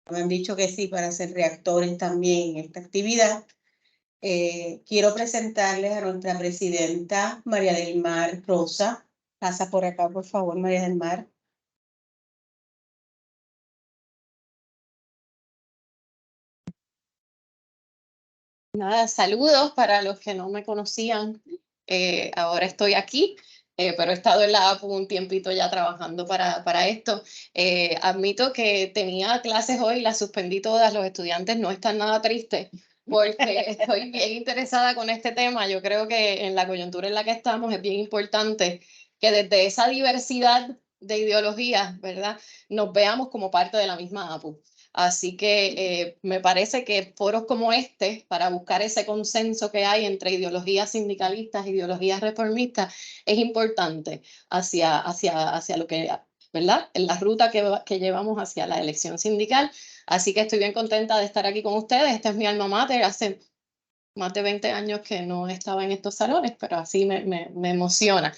Me han dicho que sí para ser reactores también en esta actividad. Quiero presentarles a nuestra presidenta, María del Mar Rosa. Pasa por acá, por favor, María del Mar. Nada, saludos para los que no me conocían. Ahora estoy aquí, pero he estado en la APU un tiempito ya trabajando para esto. Admito que tenía clases hoy, las suspendí todas, los estudiantes no están nada tristes porque estoy bien interesada con este tema. Yo creo que en la coyuntura en la que estamos es bien importante que desde esa diversidad de ideologías, ¿verdad?, nos veamos como parte de la misma APU. Así que me parece que foros como este, para buscar ese consenso que hay entre ideologías sindicalistas e ideologías reformistas, es importante hacia lo que, ¿verdad?, en la ruta que llevamos hacia la elección sindical. Así que estoy bien contenta de estar aquí con ustedes. Este es mi alma mater. Hace más de 20 años que no estaba en estos salones, pero así me emociona.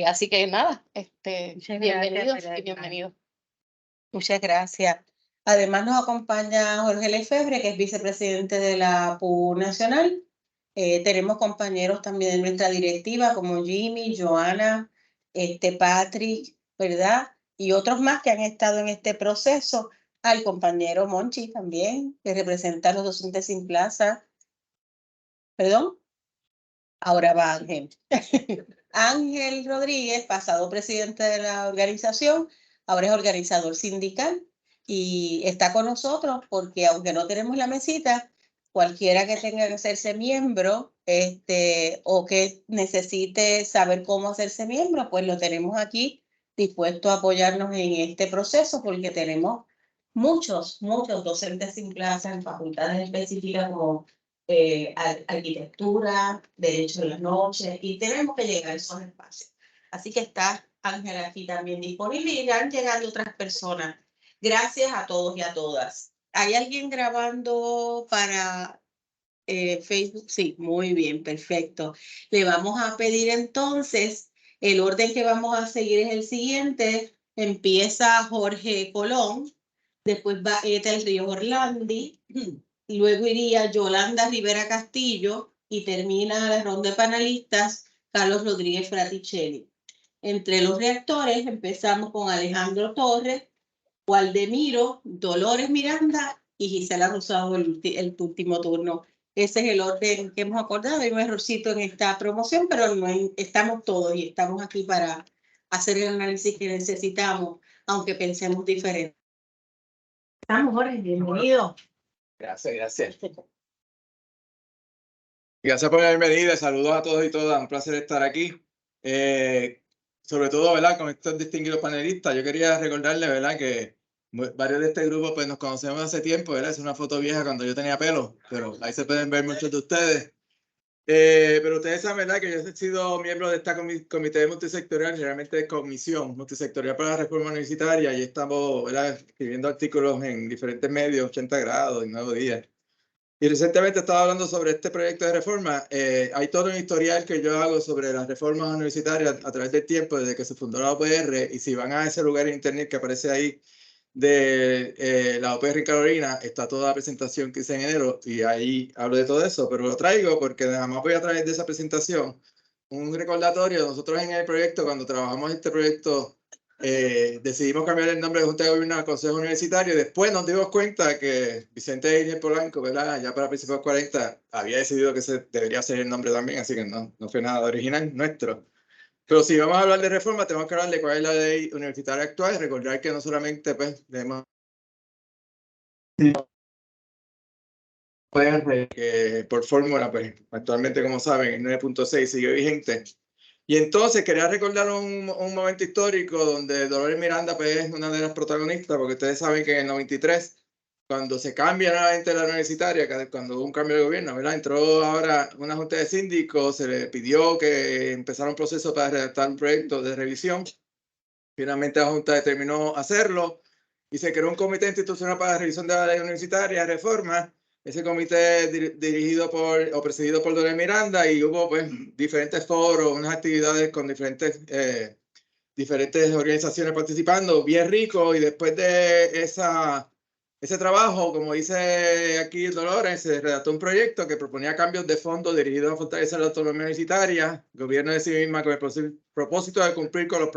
Así que nada, bienvenidos y bienvenidos. Muchas gracias. Además nos acompaña Jorge Lefebvre, que es vicepresidente de la APU Nacional. Tenemos compañeros también de nuestra directiva como Jimmy, Joana, Patrick, ¿verdad? Y otros más que han estado en este proceso. Al compañero Monchi también, que representa a los docentes sin plaza. ¿Perdón? Ahora va Ángel. Ángel Rodríguez, pasado presidente de la organización, ahora es organizador sindical y está con nosotros porque aunque no tenemos la mesita, cualquiera que tenga que hacerse miembro o que necesite saber cómo hacerse miembro, pues lo tenemos aquí dispuesto a apoyarnos en este proceso porque tenemos muchos docentes sin plaza en facultades específicas como arquitectura, derecho de las noches, y tenemos que llegar a esos espacios. Así que está Ángela aquí también disponible y irán llegando otras personas. Gracias a todos y a todas. ¿Hay alguien grabando para Facebook? Sí, muy bien, perfecto. Le vamos a pedir entonces, el orden que vamos a seguir es el siguiente. Empieza Jorge Colón, después va Ethel Ríos Orlandi, luego iría Yolanda Rivera Castillo y termina la ronda de panelistas Carlos Rodríguez Fraticelli. Entre los reactores empezamos con Alejandro Torres, Waldemiro, Dolores Miranda y Gisela Rosado el último turno. Ese es el orden que hemos acordado. Hay un errorcito en esta promoción, pero no estamos todos y estamos aquí para hacer el análisis que necesitamos, aunque pensemos diferente. Estamos, Jorge, bienvenido. Gracias. Gracias por la bienvenida. Saludos a todos y todas. Un placer estar aquí. Sobre todo, ¿verdad?, con estos distinguidos panelistas. Yo quería recordarles, ¿verdad?, que varios de este grupo pues nos conocemos hace tiempo, ¿verdad? Es una foto vieja cuando yo tenía pelo, pero ahí se pueden ver muchos de ustedes. Pero ustedes saben, ¿verdad?, que yo he sido miembro de esta comité multisectorial, realmente comisión multisectorial para la reforma universitaria, y estamos, ¿verdad?, escribiendo artículos en diferentes medios, 80 grados y Nuevo Día. Y recientemente estaba hablando sobre este proyecto de reforma. Hay todo un historial que yo hago sobre las reformas universitarias a través del tiempo, desde que se fundó la OPR, y si van a ese lugar en internet que aparece ahí de la OPR en Carolina, está toda la presentación que hice en enero y ahí hablo de todo eso, pero lo traigo porque nada más voy a traer de esa presentación un recordatorio. Nosotros en el proyecto, cuando trabajamos este proyecto, decidimos cambiar el nombre de Junta de Gobierno a Consejo Universitario y después nos dimos cuenta que Vicente Inés Polanco, ¿verdad?, ya para principios 40, había decidido que ese debería ser el nombre también, así que no fue nada original nuestro. Pero si vamos a hablar de reforma, tenemos que hablar de cuál es la ley universitaria actual y recordar que no solamente pues debemos que por fórmula, pues actualmente, como saben, el 9.6 sigue vigente. Y entonces quería recordar un momento histórico donde Dolores Miranda pues, es una de las protagonistas, porque ustedes saben que en el 93, cuando se cambia nuevamente la universitaria, cuando hubo un cambio de gobierno, ¿verdad?, entró ahora una junta de síndicos, se le pidió que empezara un proceso para redactar un proyecto de revisión. Finalmente la junta determinó hacerlo y se creó un comité institucional para la revisión de la ley universitaria, reforma. Ese comité dirigido o presidido por Dolores Miranda, y hubo pues diferentes foros, unas actividades con diferentes organizaciones participando, bien rico. Y después de ese trabajo, como dice aquí Dolores, se redactó un proyecto que proponía cambios de fondo dirigidos a fortalecer la autonomía universitaria, el gobierno de sí misma con el propósito de cumplir con los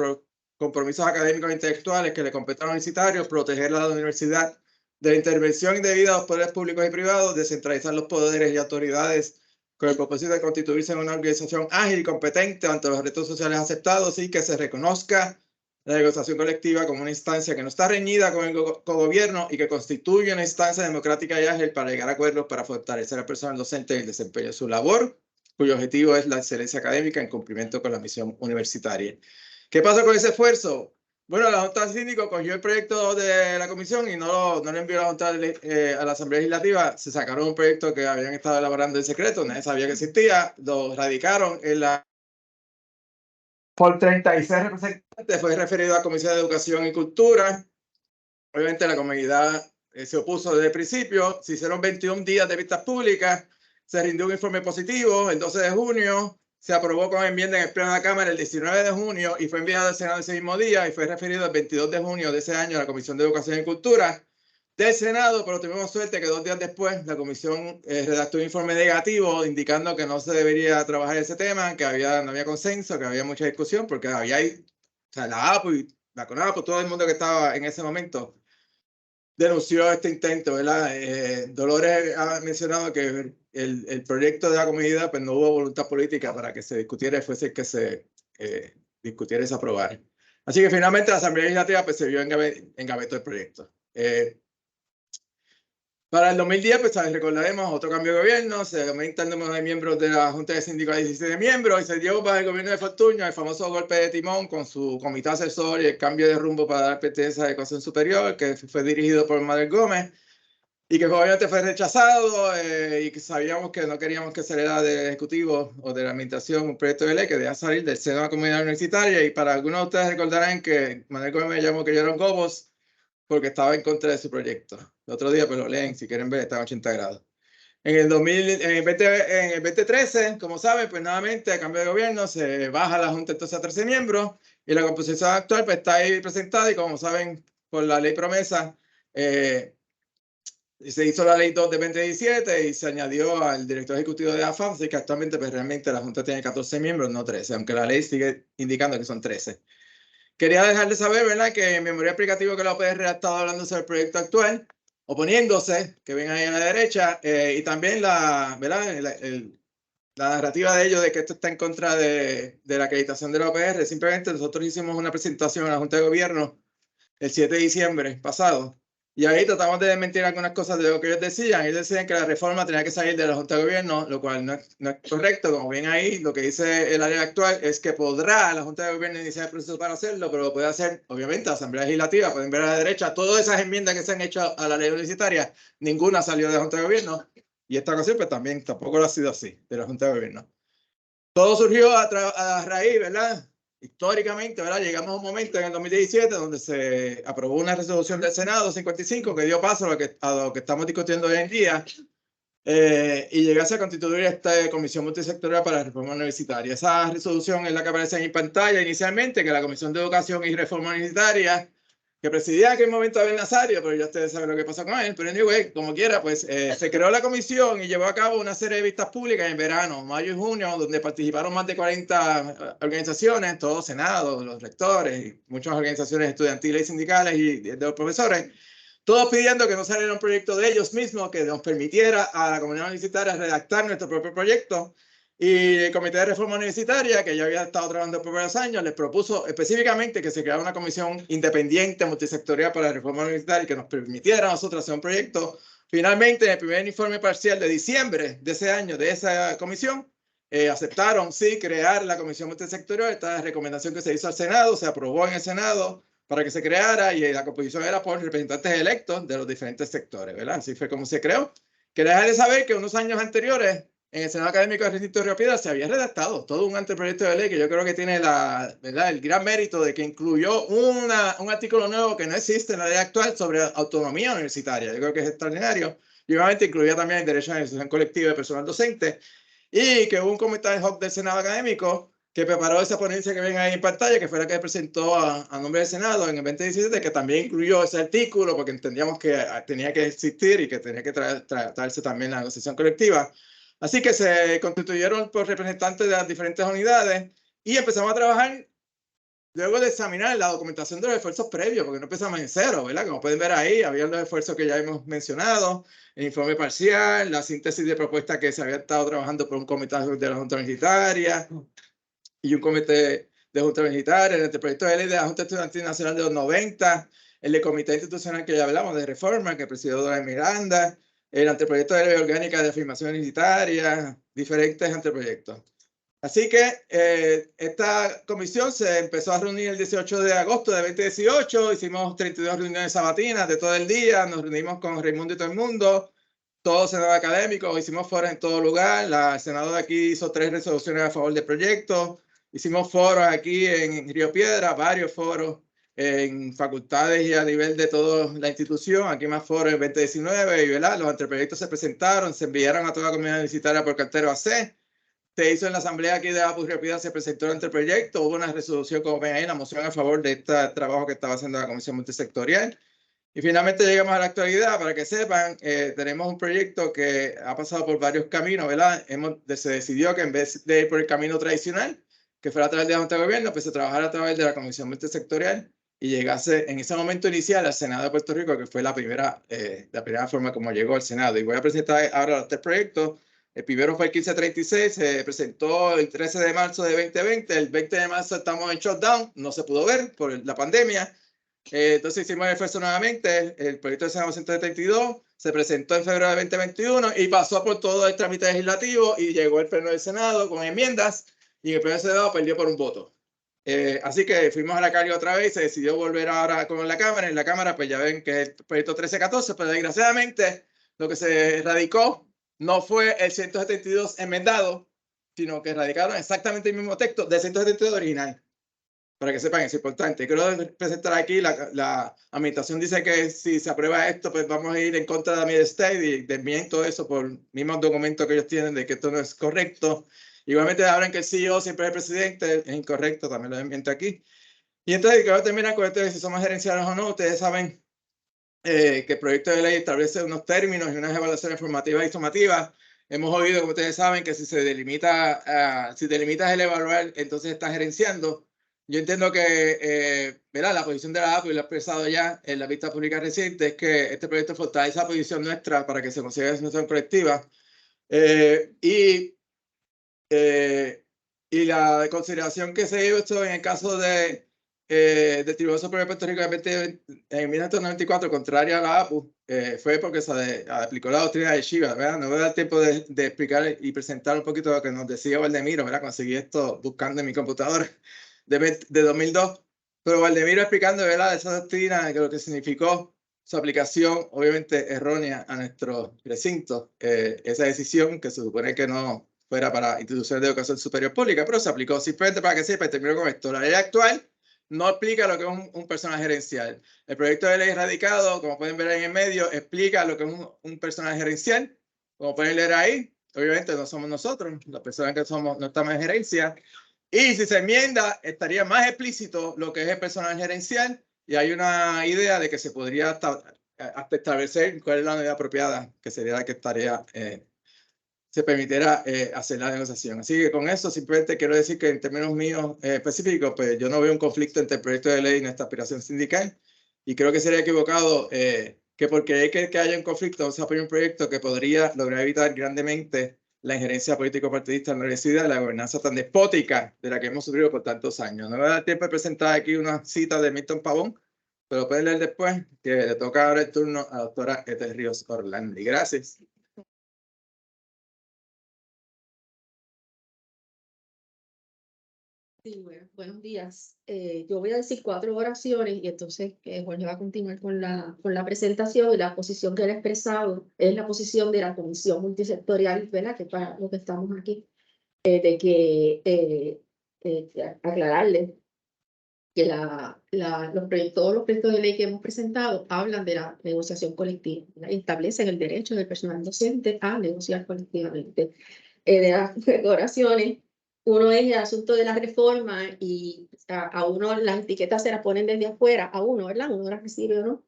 compromisos académicos e intelectuales que le competen a los universitarios, proteger a la universidad de la intervención indebida de los poderes públicos y privados, descentralizar los poderes y autoridades con el propósito de constituirse en una organización ágil y competente ante los retos sociales aceptados y que se reconozca la negociación colectiva como una instancia que no está reñida con el cogobierno y que constituye una instancia democrática y ágil para llegar a acuerdos para fortalecer al personal docente en el desempeño de su labor, cuyo objetivo es la excelencia académica en cumplimiento con la misión universitaria. ¿Qué pasa con ese esfuerzo? Bueno, la Junta de Síndicos cogió el proyecto de la comisión y no lo envió a la Junta a la Asamblea Legislativa. Se sacaron un proyecto que habían estado elaborando en secreto, nadie sabía que existía, lo radicaron en la por 36 representantes, fue referido a la Comisión de Educación y Cultura. Obviamente la comunidad se opuso desde el principio. Se hicieron 21 días de vistas públicas. Se rindió un informe positivo el 12 de junio. Se aprobó con enmienda en el Pleno de la Cámara el 19 de junio y fue enviado al Senado ese mismo día y fue referido el 22 de junio de ese año a la Comisión de Educación y Cultura del Senado, pero tuvimos suerte que 2 días después la comisión redactó un informe negativo indicando que no se debería trabajar ese tema, que no había consenso, que había mucha discusión, porque había o sea, la APU y la CONAPU, todo el mundo que estaba en ese momento denunció este intento, ¿verdad? Dolores ha mencionado que el proyecto de la comunidad, pues no hubo voluntad política para que se discutiera y fuese que se discutiera y se aprobara. Así que finalmente la Asamblea Legislativa pues, se vio engavetó el proyecto. Para el 2010, pues recordaremos otro cambio de gobierno, se aumenta el número de miembros de la Junta de Síndicos a 17 miembros y se dio para el gobierno de Fortuño el famoso golpe de timón con su comité asesor y el cambio de rumbo para dar pertenencia a la educación superior, que fue dirigido por Manuel Gómez y que obviamente fue rechazado y que sabíamos que no queríamos que saliera del Ejecutivo o de la Administración un proyecto de ley que debía salir del seno de la comunidad universitaria y para algunos de ustedes recordarán que Manuel Gómez me llamó que yo era un gobos porque estaba en contra de su proyecto. El otro día, pues lo leen, si quieren ver, está a 80 grados. En el 2013, como saben, pues nuevamente a cambio de gobierno se baja la Junta entonces a 13 miembros y la composición actual pues, está ahí presentada y como saben, por la ley promesa, se hizo la ley 2 de 2017 y se añadió al director ejecutivo de AFAM, así que actualmente pues, realmente la Junta tiene 14 miembros, no 13, aunque la ley sigue indicando que son 13. Quería dejar de saber, ¿verdad?, que en memoria explicativa que la OPR ha estado hablando sobre el proyecto actual, oponiéndose, que ven ahí a la derecha, y también ¿verdad? La narrativa de ellos de que esto está en contra de la acreditación de la OPR. Simplemente nosotros hicimos una presentación a la Junta de Gobierno el 7 de diciembre pasado, y ahí tratamos de desmentir algunas cosas de lo que ellos decían. Ellos decían que la reforma tenía que salir de la Junta de Gobierno, lo cual no es correcto. Como ven ahí, lo que dice el área actual es que podrá la Junta de Gobierno iniciar el proceso para hacerlo, pero lo puede hacer, obviamente, la Asamblea Legislativa. Pueden ver a la derecha, todas esas enmiendas que se han hecho a la ley universitaria, ninguna salió de la Junta de Gobierno. Y esta ocasión, pues también tampoco lo ha sido así, de la Junta de Gobierno. Todo surgió a raíz, ¿verdad? Históricamente, ¿verdad? Llegamos a un momento en el 2017 donde se aprobó una resolución del Senado 55 que dio paso a lo que estamos discutiendo hoy en día y llegase a constituir esta Comisión Multisectorial para la Reforma Universitaria. Esa resolución es la que aparece en pantalla inicialmente, que la Comisión de Educación y Reforma Universitaria, que presidía en aquel momento Abel Nazario, pero ya ustedes saben lo que pasó con él, pero anyway, como quiera, pues se creó la comisión y llevó a cabo una serie de vistas públicas en verano, mayo y junio, donde participaron más de 40 organizaciones, todos senados, los rectores, y muchas organizaciones estudiantiles y sindicales y de los profesores, todos pidiendo que no saliera un proyecto de ellos mismos que nos permitiera a la comunidad universitaria redactar nuestro propio proyecto. Y el Comité de Reforma Universitaria, que ya había estado trabajando por varios años, les propuso específicamente que se creara una comisión independiente, multisectorial para la reforma universitaria y que nos permitiera a nosotros hacer un proyecto. Finalmente, en el primer informe parcial de diciembre de ese año, de esa comisión, aceptaron, sí, crear la comisión multisectorial. Esta recomendación que se hizo al Senado, se aprobó en el Senado para que se creara y la composición era por representantes electos de los diferentes sectores, ¿verdad? Así fue como se creó. Quería dejarles saber que unos años anteriores, en el Senado Académico de Recinto de Río Piedras se había redactado todo un anteproyecto de ley que yo creo que tiene ¿verdad? El gran mérito de que incluyó un artículo nuevo que no existe en la ley actual sobre autonomía universitaria. Yo creo que es extraordinario. Y obviamente incluía también el derecho a la negociación colectiva de personal docente y que hubo un comité ad hoc del Senado Académico que preparó esa ponencia que ven ahí en pantalla, que fue la que presentó a nombre del Senado en el 2017, que también incluyó ese artículo, porque entendíamos que tenía que existir y que tenía que tratarse también la negociación colectiva. Así que se constituyeron por representantes de las diferentes unidades y empezamos a trabajar luego de examinar la documentación de los esfuerzos previos, porque no empezamos en cero, ¿verdad? Como pueden ver ahí, había los esfuerzos que ya hemos mencionado, el informe parcial, la síntesis de propuestas que se había estado trabajando por un comité de la Junta Universitaria y un comité de Junta Universitaria, el anteproyecto de ley de la Junta Estudiantil Nacional de los 90, el de comité institucional que ya hablamos de reforma, que presidió Dora Miranda, el anteproyecto de ley orgánica de afirmación universitaria, diferentes anteproyectos. Así que esta comisión se empezó a reunir el 18 de agosto de 2018, hicimos 32 reuniones sabatinas de todo el día, nos reunimos con Raimundo y todo el mundo, todos senadores académicos, hicimos foros en todo lugar, el Senado de aquí hizo 3 resoluciones a favor del proyecto, hicimos foros aquí en Río Piedra, varios foros en facultades y a nivel de toda la institución, aquí más foros en 2019, y ¿verdad? Los anteproyectos se presentaron, se enviaron a toda la comunidad universitaria por cartero AC. Se hizo en la asamblea aquí de APU Río Piedra, se presentó el anteproyecto, hubo una resolución, como ven ahí, la moción a favor de este trabajo que estaba haciendo la Comisión Multisectorial. Y finalmente llegamos a la actualidad, para que sepan, tenemos un proyecto que ha pasado por varios caminos, ¿verdad? Se decidió que en vez de ir por el camino tradicional, que fuera a través de la Junta de Gobierno, pues se trabajara a través de la Comisión Multisectorial y llegase en ese momento inicial al Senado de Puerto Rico, que fue la primera forma como llegó al Senado. Y voy a presentar ahora los 3 proyectos. El primero fue el 1536, se presentó el 13 de marzo de 2020. El 20 de marzo estamos en shutdown, no se pudo ver por la pandemia. Entonces hicimos el esfuerzo nuevamente. El proyecto de Senado 172 se presentó en febrero de 2021 y pasó por todo el trámite legislativo y llegó el pleno del Senado con enmiendas y el pleno del Senado perdió por un voto. Así que fuimos a la Cali otra vez y se decidió volver ahora con la Cámara. En la Cámara pues ya ven que es el proyecto 1314, pero desgraciadamente lo que se radicó no fue el 172 enmendado, sino que radicaron exactamente el mismo texto del 172 original. Para que sepan, es importante. Quiero presentar aquí, la administración dice que si se aprueba esto, pues vamos a ir en contra de la Mid State y desmiento eso por mismos documentos que ellos tienen de que esto no es correcto. Igualmente hablan que el CEO siempre es el presidente, es incorrecto, también lo desmiento aquí. Y entonces quiero terminar con esto de si somos gerenciales o no. Ustedes saben que el proyecto de ley establece unos términos y unas evaluaciones formativas y sumativas. Hemos oído, como ustedes saben, que si se delimita, si delimitas el evaluar, entonces estás gerenciando. Yo entiendo que ¿verdad? La posición de la APU, y lo he expresado ya en la vista pública reciente, es que este proyecto fortalece esa posición nuestra para que se consiga esa solución colectiva. Y la consideración que se hizo en el caso del Tribunal Supremo de Puerto Rico en 1994, contraria a la APU, fue porque se aplicó la doctrina de Shiva, ¿verdad? No voy a dar tiempo de explicar y presentar un poquito lo que nos decía Valdemiro, ¿verdad? Conseguí esto buscando en mi computadora de 2002, pero Valdemiro explicando, ¿verdad? Esa doctrina, que lo que significó su aplicación, obviamente errónea a nuestro recinto, esa decisión que se supone que no fuera para instituciones de educación superior pública, pero se aplicó simplemente para que sepa, y termino con esto. La ley actual no explica lo que es un personal gerencial. El proyecto de ley radicado, como pueden ver ahí en el medio, explica lo que es un personal gerencial. Como pueden leer ahí, obviamente no somos nosotros, las personas que somos no estamos en gerencia. Y si se enmienda, estaría más explícito lo que es el personal gerencial y hay una idea de que se podría hasta establecer cuál es la unidad apropiada, que sería la que estaría se permitiera hacer la negociación. Así que con eso simplemente quiero decir que en términos míos específicos, pues yo no veo un conflicto entre el proyecto de ley y nuestra aspiración sindical y creo que sería equivocado que porque hay que haya un conflicto se apoye un proyecto que podría lograr evitar grandemente la injerencia político-partidista en la universidad y la gobernanza tan despótica de la que hemos sufrido por tantos años. No me da tiempo de presentar aquí una cita de Milton Pavón, pero pueden leer después, que le toca ahora el turno a la doctora Ethel Ríos Orlandi. Gracias. Sí, buenos días. Yo voy a decir 4 oraciones y entonces Jorge va a continuar con la presentación y la posición que él ha expresado es la posición de la Comisión Multisectorial, ¿verdad? Que para lo que estamos aquí, de que aclararle que todos los proyectos de ley que hemos presentado hablan de la negociación colectiva, ¿verdad? Establecen el derecho del personal docente a negociar colectivamente. De las oraciones, Uno es el asunto de la reforma y a uno las etiquetas se las ponen desde afuera, a uno, ¿verdad? Uno las recibe o no.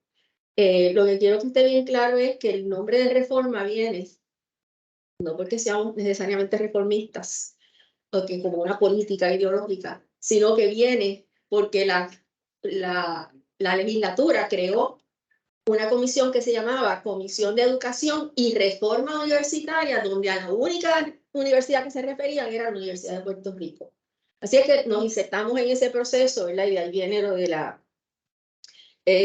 Lo que quiero que esté bien claro es que el nombre de reforma viene, no porque seamos necesariamente reformistas, o que como una política ideológica, sino que viene porque la legislatura creó una comisión que se llamaba Comisión de Educación y Reforma Universitaria, donde a la única universidad que se referían era la Universidad de Puerto Rico. Así es que nos insertamos en ese proceso, ¿verdad? Y de ahí viene lo de la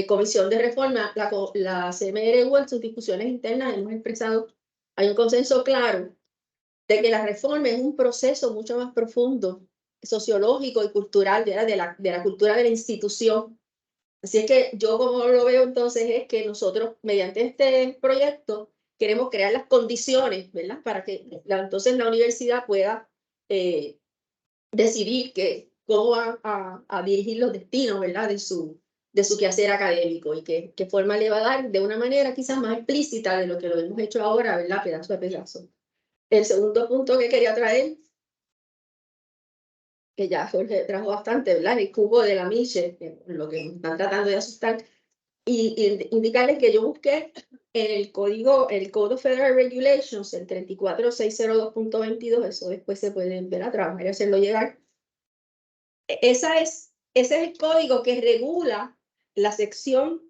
Comisión de Reforma. La CMRU en sus discusiones internas hemos expresado, hay un consenso claro de que la reforma es un proceso mucho más profundo, sociológico y cultural, de la cultura de la institución. Así es que yo como lo veo entonces es que nosotros mediante este proyecto queremos crear las condiciones, ¿verdad? Para que entonces la universidad pueda decidir cómo va a dirigir los destinos, ¿verdad? De su quehacer académico y qué forma le va a dar de una manera quizás más explícita de lo que lo hemos hecho ahora, ¿verdad? Pedazo a pedazo. El segundo punto que quería traer, que ya Jorge trajo bastante, ¿verdad? El cubo de la Miche, lo que nos están tratando de asustar, y indicarles que yo busqué en el Code of Federal Regulations, el 34602.22, eso después se pueden ver a trabajar y hacerlo llegar. Ese es el código que regula la sección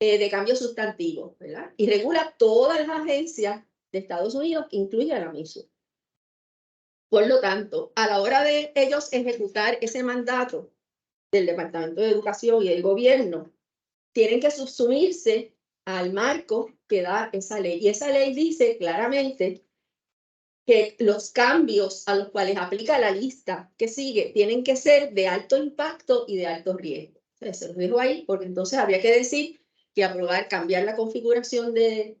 de cambio sustantivo, ¿verdad? Y regula todas las agencias de Estados Unidos, que incluye a la MISO. Por lo tanto, a la hora de ellos ejecutar ese mandato del Departamento de Educación y del gobierno, tienen que subsumirse al marco que da esa ley. Y esa ley dice claramente que los cambios a los cuales aplica la lista que sigue tienen que ser de alto impacto y de alto riesgo. Se los dejo ahí porque entonces habría que decir que cambiar la configuración del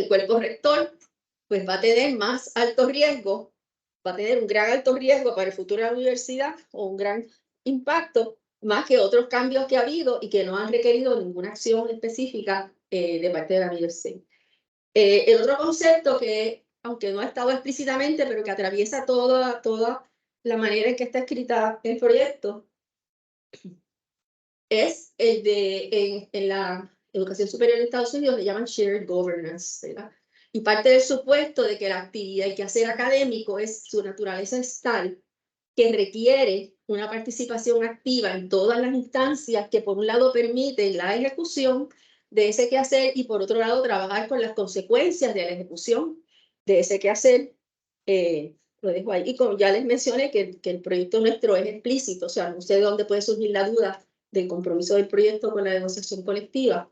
cuerpo rector, pues va a tener más alto riesgo, va a tener un gran alto riesgo para el futuro de la universidad o un gran impacto, más que otros cambios que ha habido y que no han requerido ninguna acción específica de parte de la universidad. El otro concepto que, aunque no ha estado explícitamente, pero que atraviesa toda la manera en que está escrita el proyecto, es el de, en la educación superior de Estados Unidos le llaman shared governance, ¿verdad? Y parte del supuesto de que la actividad y quehacer académico su naturaleza es tal que requiere una participación activa en todas las instancias que por un lado permiten la ejecución de ese quehacer y por otro lado trabajar con las consecuencias de la ejecución de ese quehacer. Lo dejo ahí. Y como ya les mencioné que el proyecto nuestro es explícito, o sea, no sé de dónde puede surgir la duda del compromiso del proyecto con la negociación colectiva,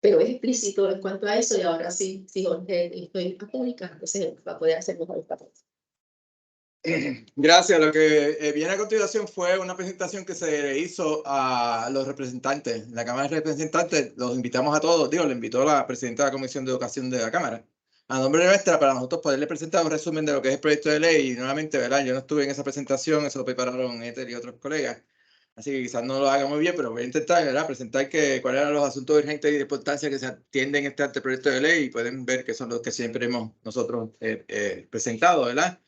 pero es explícito en cuanto a eso y ahora sí, Jorge, estoy pública, entonces va a poder hacer mejor el papel. Gracias. Lo que viene a continuación fue una presentación que se hizo a los representantes. La Cámara de Representantes los invitamos a todos, le invitó la presidenta de la Comisión de Educación de la Cámara, a nombre nuestra, para nosotros poderle presentar un resumen de lo que es el proyecto de ley. Y nuevamente, ¿verdad? Yo no estuve en esa presentación, eso lo prepararon Éter y otros colegas. Así que quizás no lo haga muy bien, pero voy a intentar, ¿verdad?, presentar cuáles eran los asuntos urgentes y de importancia que se atienden en este anteproyecto de ley y pueden ver que son los que siempre hemos nosotros presentado, ¿verdad?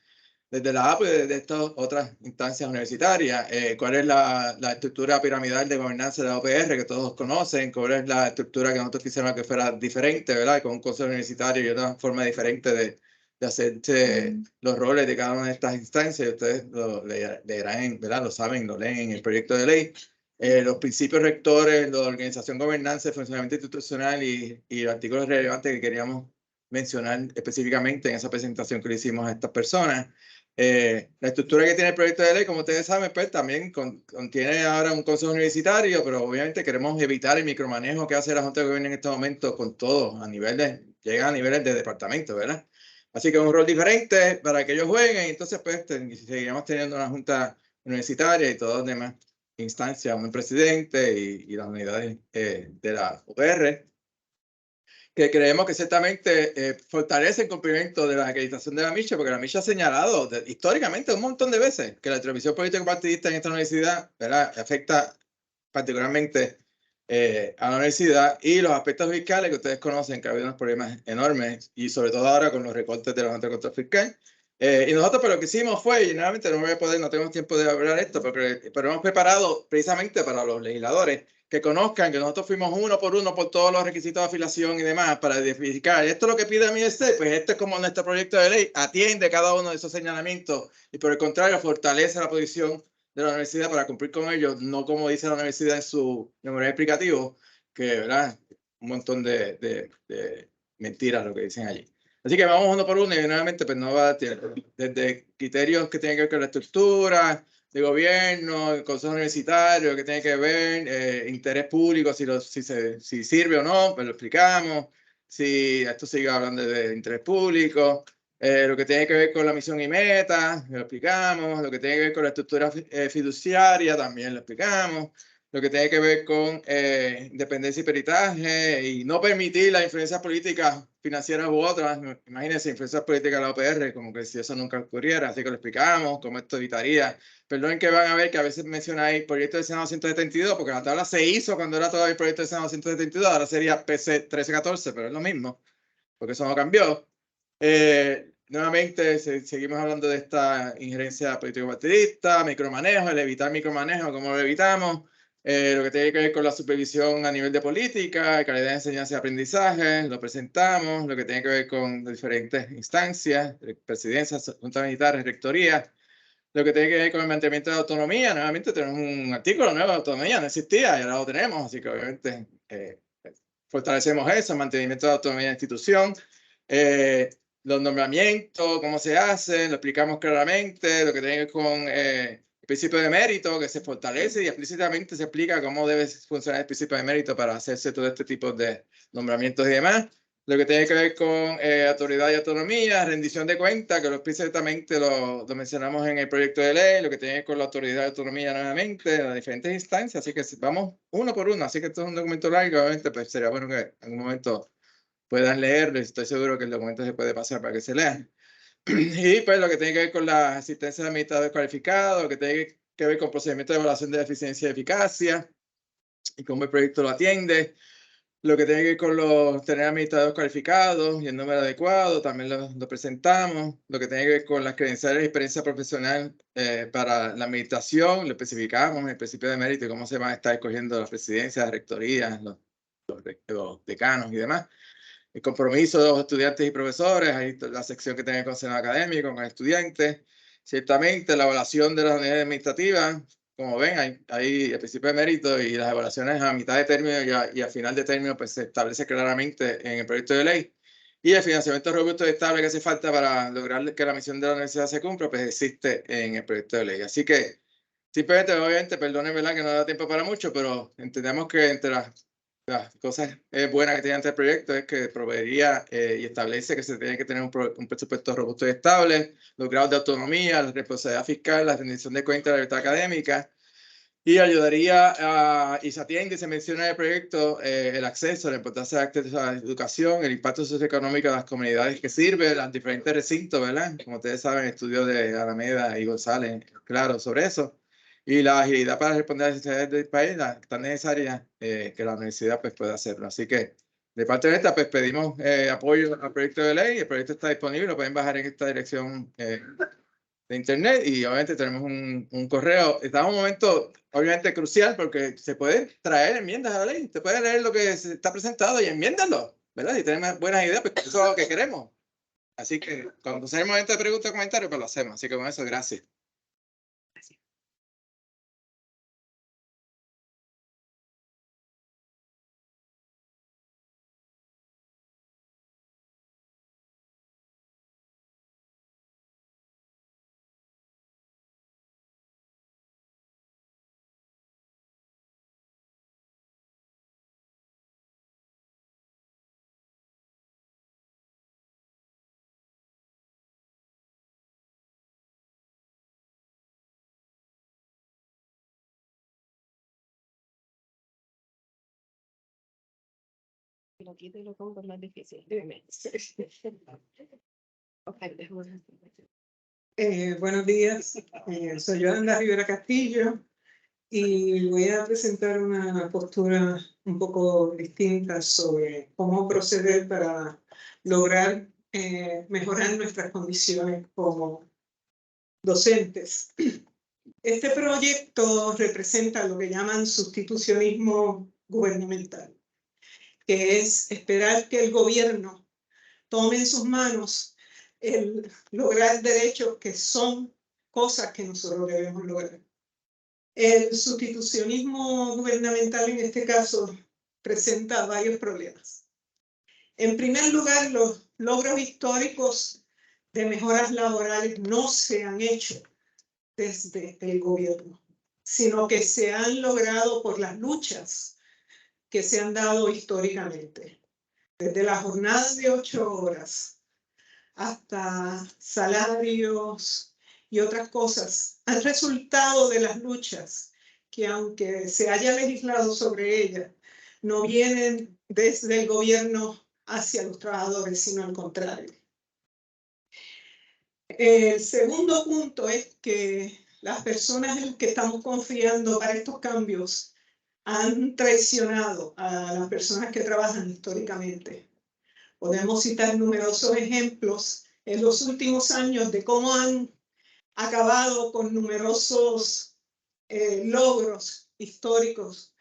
Desde la APU y desde estas otras instancias universitarias. ¿Cuál es la estructura piramidal de gobernanza de la OPR que todos conocen? ¿Cuál es la estructura que nosotros quisiéramos que fuera diferente, ¿verdad? Con un consejo universitario y una forma diferente de hacerse los roles de cada una de estas instancias. Ustedes lo leerán, ¿verdad? Lo saben, lo leen en el proyecto de ley. Los principios rectores, la organización, gobernanza, funcionamiento institucional y los artículos relevantes que queríamos mencionar específicamente en esa presentación que le hicimos a estas personas. La estructura que tiene el proyecto de ley, como ustedes saben, pues también contiene ahora un consejo universitario, pero obviamente queremos evitar el micromanejo que hace la Junta de Gobierno en este momento con todo, llega a niveles de departamento, ¿verdad? Así que es un rol diferente para que ellos jueguen, y entonces pues seguiremos teniendo una Junta Universitaria y todas las demás instancias, un presidente y las unidades de la UPR, que creemos que ciertamente fortalece el cumplimiento de la acreditación de la MICHE, porque la MICHE ha señalado históricamente un montón de veces que la intervención político-partidista en esta universidad, ¿verdad?, afecta particularmente a la universidad, y los aspectos fiscales que ustedes conocen, que ha habido unos problemas enormes, y sobre todo ahora con los recortes de la Junta de Control Fiscal, Y nosotros pues, lo que hicimos fue, y nuevamente no tenemos tiempo de hablar esto, pero hemos preparado precisamente para los legisladores que conozcan que nosotros fuimos uno por todos los requisitos de afiliación y demás para identificar. Esto es lo que pide a mí pues este es como nuestro proyecto de ley, atiende cada uno de esos señalamientos y por el contrario fortalece la posición de la universidad para cumplir con ellos, no como dice la universidad en su memorial explicativo, que ¿verdad? Un montón de mentiras lo que dicen allí. Así que vamos uno por uno y nuevamente pues no va a tener desde criterios que tienen que ver con la estructura de gobierno, el consejo universitario, que tiene que ver interés público, si sirve o no, pues lo explicamos. Si esto sigue hablando de interés público, lo que tiene que ver con la misión y meta, lo explicamos. Lo que tiene que ver con la estructura fiduciaria, también lo explicamos. Lo que tiene que ver con independencia y peritaje y no permitir las influencias políticas financieras u otras. Imagínense, influencias políticas de la OPR, como que si eso nunca ocurriera. Así que lo explicamos, cómo esto evitaría. Perdonen que van a ver que a veces menciona ahí proyecto de Senado 172, porque la tabla se hizo cuando era todavía el proyecto de Senado 172, ahora sería PC 1314, pero es lo mismo, porque eso no cambió. Nuevamente seguimos hablando de esta injerencia político-partidista, micromanejo, el evitar micromanejo, cómo lo evitamos. Lo que tiene que ver con la supervisión a nivel de política, calidad de enseñanza y aprendizaje, lo presentamos. Lo que tiene que ver con diferentes instancias, presidencias, juntas militares, rectorías. Lo que tiene que ver con el mantenimiento de la autonomía, nuevamente tenemos un artículo nuevo de autonomía, no existía y ahora lo tenemos, así que obviamente fortalecemos eso, el mantenimiento de la autonomía de la institución. Los nombramientos, cómo se hacen, lo explicamos claramente. Lo que tiene que ver con el principio de mérito, que se fortalece y explícitamente se explica cómo debe funcionar el principio de mérito para hacerse todo este tipo de nombramientos y demás. Lo que tiene que ver con autoridad y autonomía, rendición de cuentas, que lo explícitamente lo mencionamos en el proyecto de ley. Lo que tiene que ver con la autoridad y autonomía nuevamente, en las diferentes instancias. Así que vamos uno por uno. Así que esto es un documento largo, obviamente, pues sería bueno que en algún momento puedan leerlo. Estoy seguro que el documento se puede pasar para que se lea. Y pues lo que tiene que ver con la asistencia de administradores cualificados, lo que tiene que ver con procedimientos de evaluación de eficiencia y eficacia y cómo el proyecto lo atiende. Lo que tiene que ver con los tener administradores cualificados y el número adecuado, también lo presentamos. Lo que tiene que ver con las credenciales y experiencia profesional para la administración, lo especificamos en el principio de mérito y cómo se van a estar escogiendo las presidencias, las rectorías, los decanos y demás. El compromiso de los estudiantes y profesores, ahí la sección que tiene con el Senado académico, con estudiantes. Ciertamente la evaluación de las unidades administrativas, como ven, hay el principio de mérito y las evaluaciones a mitad de término y a final de término pues se establece claramente en el proyecto de ley. Y el financiamiento robusto y estable que hace falta para lograr que la misión de la universidad se cumpla, pues existe en el proyecto de ley. Así que simplemente, obviamente, perdonen, ¿verdad? Que no da tiempo para mucho, pero entendemos que entre las cosas buenas que tiene ante el proyecto es que proveería y establece que se tiene que tener un presupuesto robusto y estable, los grados de autonomía, la responsabilidad fiscal, la rendición de cuentas, la libertad académica, y ayudaría y se atiende y se menciona en el proyecto el acceso, la importancia del acceso a la educación, el impacto socioeconómico de las comunidades que sirve, los diferentes recintos, ¿verdad? Como ustedes saben, estudios de Alameda y González, claro, sobre eso. Y la agilidad para responder a las necesidades del país, tan necesaria que la universidad pues, pueda hacerlo. Así que, de parte de esta, pues pedimos apoyo al proyecto de ley. El proyecto está disponible, lo pueden bajar en esta dirección de internet y obviamente tenemos un correo. Está en un momento obviamente crucial porque se pueden traer enmiendas a la ley. Usted puede leer lo que está presentado y enmiéndalo, ¿verdad? Si tienen buenas ideas, pues eso es lo que queremos. Así que cuando sea el momento de preguntas y comentarios, pues lo hacemos. Así que con eso, gracias. Lo quito y lo pongo es más difícil. Buenos días, soy Yolanda Rivera Castillo y voy a presentar una postura un poco distinta sobre cómo proceder para lograr mejorar nuestras condiciones como docentes. Este proyecto representa lo que llaman sustitucionismo gubernamental, que es esperar que el gobierno tome en sus manos el lograr derechos que son cosas que nosotros debemos lograr. El sustitucionismo gubernamental en este caso presenta varios problemas. En primer lugar, los logros históricos de mejoras laborales no se han hecho desde el gobierno, sino que se han logrado por las luchas que se han dado históricamente. Desde la jornada de 8 horas hasta salarios y otras cosas, han resultado de las luchas que, aunque se haya legislado sobre ellas, no vienen desde el gobierno hacia los trabajadores, sino al contrario. El segundo punto es que las personas en las que estamos confiando para estos cambios han traicionado a las personas que trabajan históricamente. Podemos citar numerosos ejemplos en los últimos años de cómo han acabado con numerosos logros históricos,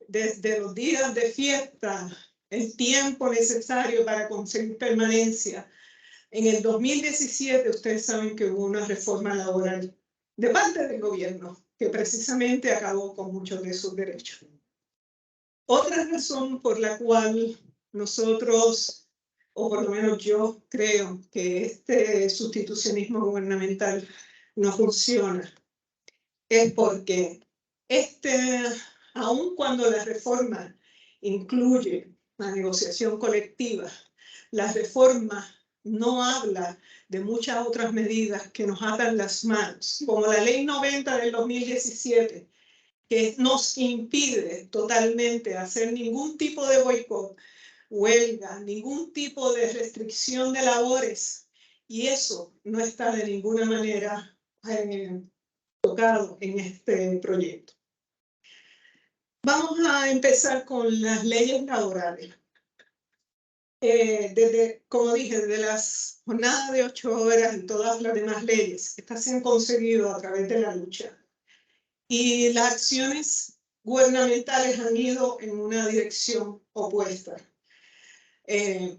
desde los días de fiesta, el tiempo necesario para conseguir permanencia. En el 2017, ustedes saben que hubo una reforma laboral de parte del gobierno que precisamente acabó con muchos de sus derechos. Otra razón por la cual nosotros, o por lo menos yo, creo que este sustitucionismo gubernamental no funciona, es porque aun cuando la reforma incluye la negociación colectiva, la reforma no habla de muchas otras medidas que nos atan las manos, como la Ley 90 del 2017, que nos impide totalmente hacer ningún tipo de boicot, huelga, ningún tipo de restricción de labores, y eso no está de ninguna manera tocado en este proyecto. Vamos a empezar con las leyes laborales. Como dije, desde las jornadas de 8 horas y todas las demás leyes, estas se han conseguido a través de la lucha. Y las acciones gubernamentales han ido en una dirección opuesta.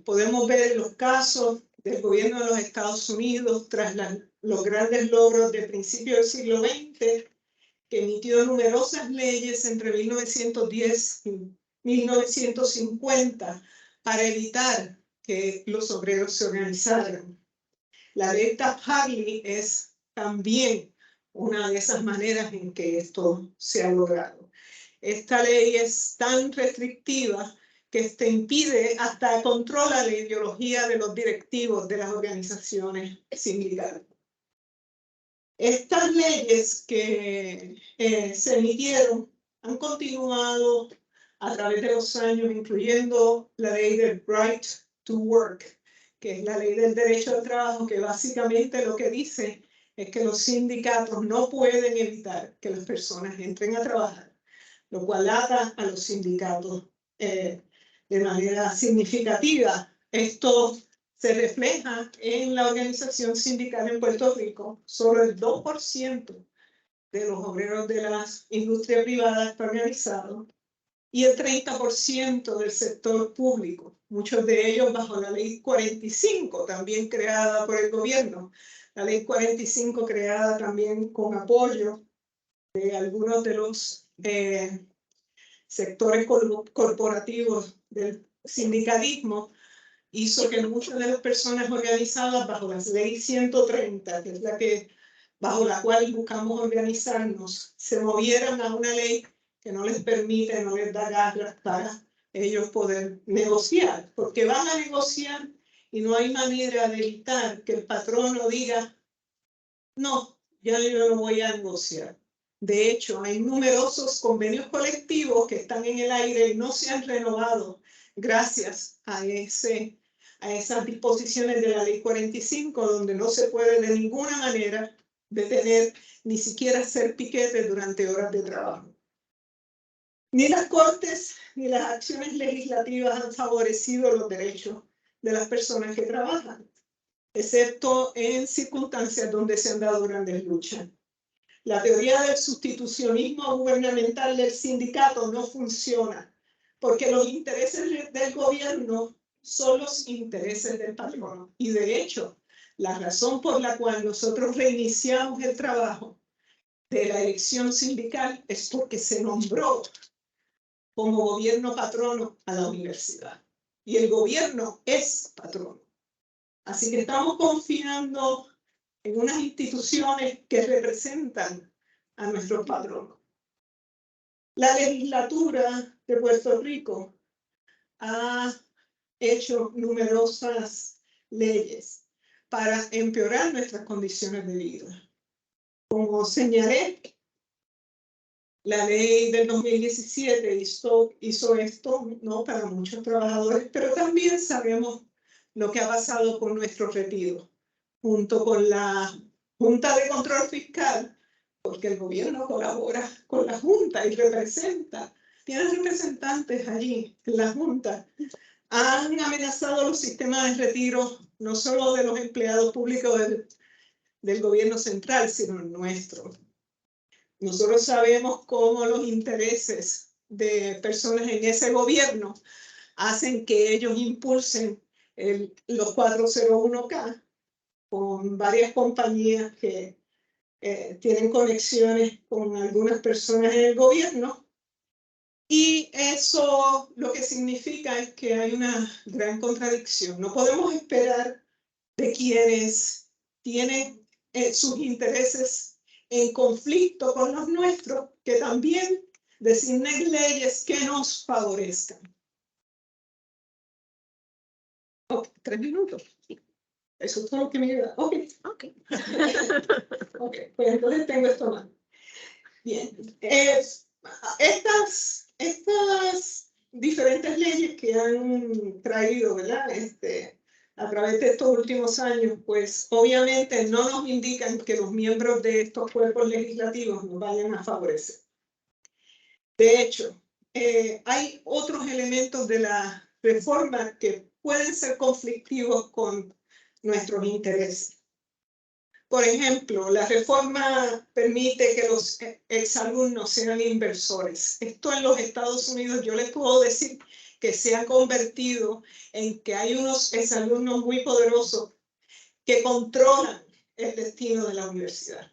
Podemos ver los casos del gobierno de los Estados Unidos tras los grandes logros de principios del siglo XX, que emitió numerosas leyes entre 1910 y 1950 para evitar que los obreros se organizaran. La ley Taft-Hartley es también una de esas maneras en que esto se ha logrado. Esta ley es tan restrictiva que impide, hasta controla la ideología de los directivos de las organizaciones sindicales. Estas leyes que se emitieron han continuado a través de los años, incluyendo la ley del Right to Work, que es la ley del derecho al trabajo, que básicamente lo que dice es que los sindicatos no pueden evitar que las personas entren a trabajar, lo cual ata a los sindicatos de manera significativa. Esto se refleja en la organización sindical en Puerto Rico. Solo el 2% de los obreros de la industria privada está organizado y el 30% del sector público, muchos de ellos bajo la Ley 45, también creada por el gobierno. La Ley 45 creada también con apoyo de algunos de los sectores corporativos del sindicalismo, hizo que muchas de las personas organizadas bajo la Ley 130, que es bajo la cual buscamos organizarnos, se movieran a una ley que no les permite, no les da garras para ellos poder negociar, porque van a negociar y no hay manera de evitar que el patrono diga, no, ya yo no voy a negociar. De hecho, hay numerosos convenios colectivos que están en el aire y no se han renovado gracias a esas disposiciones de la Ley 45, donde no se puede de ninguna manera detener, ni siquiera hacer piquetes durante horas de trabajo. Ni las Cortes ni las acciones legislativas han favorecido los derechos de las personas que trabajan, excepto en circunstancias donde se han dado grandes luchas. La teoría del sustitucionismo gubernamental del sindicato no funciona, porque los intereses del gobierno son los intereses del patrono. Y de hecho, la razón por la cual nosotros reiniciamos el trabajo de la elección sindical es porque se nombró como gobierno patrono a la universidad. Y el gobierno es patrono. Así que estamos confiando en unas instituciones que representan a nuestros patronos. La legislatura de Puerto Rico ha hecho numerosas leyes para empeorar nuestras condiciones de vida. Como señalé, la ley del 2017 hizo esto, ¿no?, para muchos trabajadores, pero también sabemos lo que ha pasado con nuestro retiro, junto con la Junta de Control Fiscal, porque el gobierno colabora con la Junta y tiene representantes allí en la Junta. Han amenazado los sistemas de retiro, no solo de los empleados públicos del gobierno central, sino el nuestro. Nosotros sabemos cómo los intereses de personas en ese gobierno hacen que ellos impulsen los 401K con varias compañías que tienen conexiones con algunas personas en el gobierno. Y eso lo que significa es que hay una gran contradicción. No podemos esperar de quienes tienen sus intereses en conflicto con los nuestros, que también designen leyes que nos favorezcan. Okay, 3 minutos. Eso es todo lo que me queda. Okay. Pues entonces tengo esto más. Bien. Estas diferentes leyes que han traído, ¿verdad?, a través de estos últimos años, pues obviamente no nos indican que los miembros de estos cuerpos legislativos nos vayan a favorecer. De hecho, hay otros elementos de la reforma que pueden ser conflictivos con nuestros intereses. Por ejemplo, la reforma permite que los exalumnos sean inversores. Esto en los Estados Unidos, yo les puedo decir que se ha convertido en que hay unos exalumnos muy poderosos que controlan el destino de la universidad.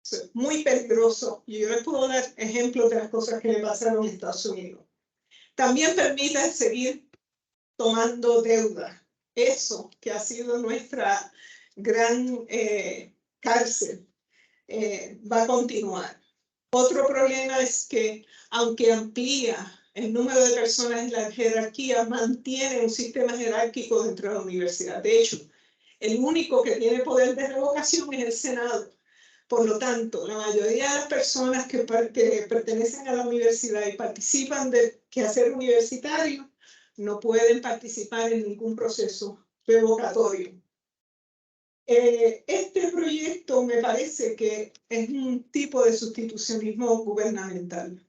Eso es muy peligroso y yo les puedo dar ejemplos de las cosas que me pasaron en Estados Unidos. También permite seguir tomando deuda. Eso que ha sido nuestra gran cárcel va a continuar. Otro problema es que, aunque amplía el número de personas en la jerarquía, mantiene un sistema jerárquico dentro de la universidad. De hecho, el único que tiene poder de revocación es el Senado. Por lo tanto, la mayoría de las personas que pertenecen a la universidad y participan del quehacer universitario no pueden participar en ningún proceso revocatorio. Este proyecto me parece que es un tipo de sustitucionismo gubernamental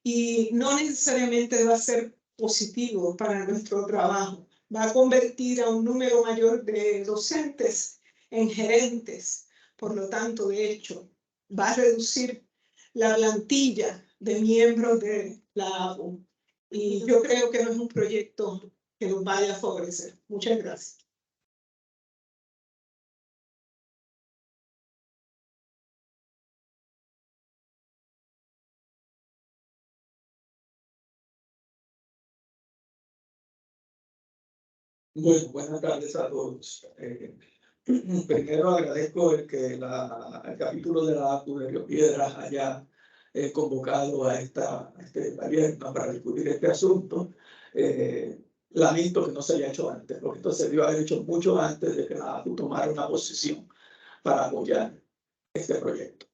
y no necesariamente va a ser positivo para nuestro trabajo. Va a convertir a un número mayor de docentes en gerentes. Por lo tanto, de hecho, va a reducir la plantilla de miembros de la APU. Y yo creo que no es un proyecto que nos vaya a favorecer. Muchas gracias. Bueno, buenas tardes a todos. Primero agradezco el capítulo de la APU de Río Piedras haya convocado a este taller para discutir este asunto. Lamento que no se haya hecho antes, porque esto se debió haber hecho mucho antes de que la APU tomara una posición para apoyar este proyecto.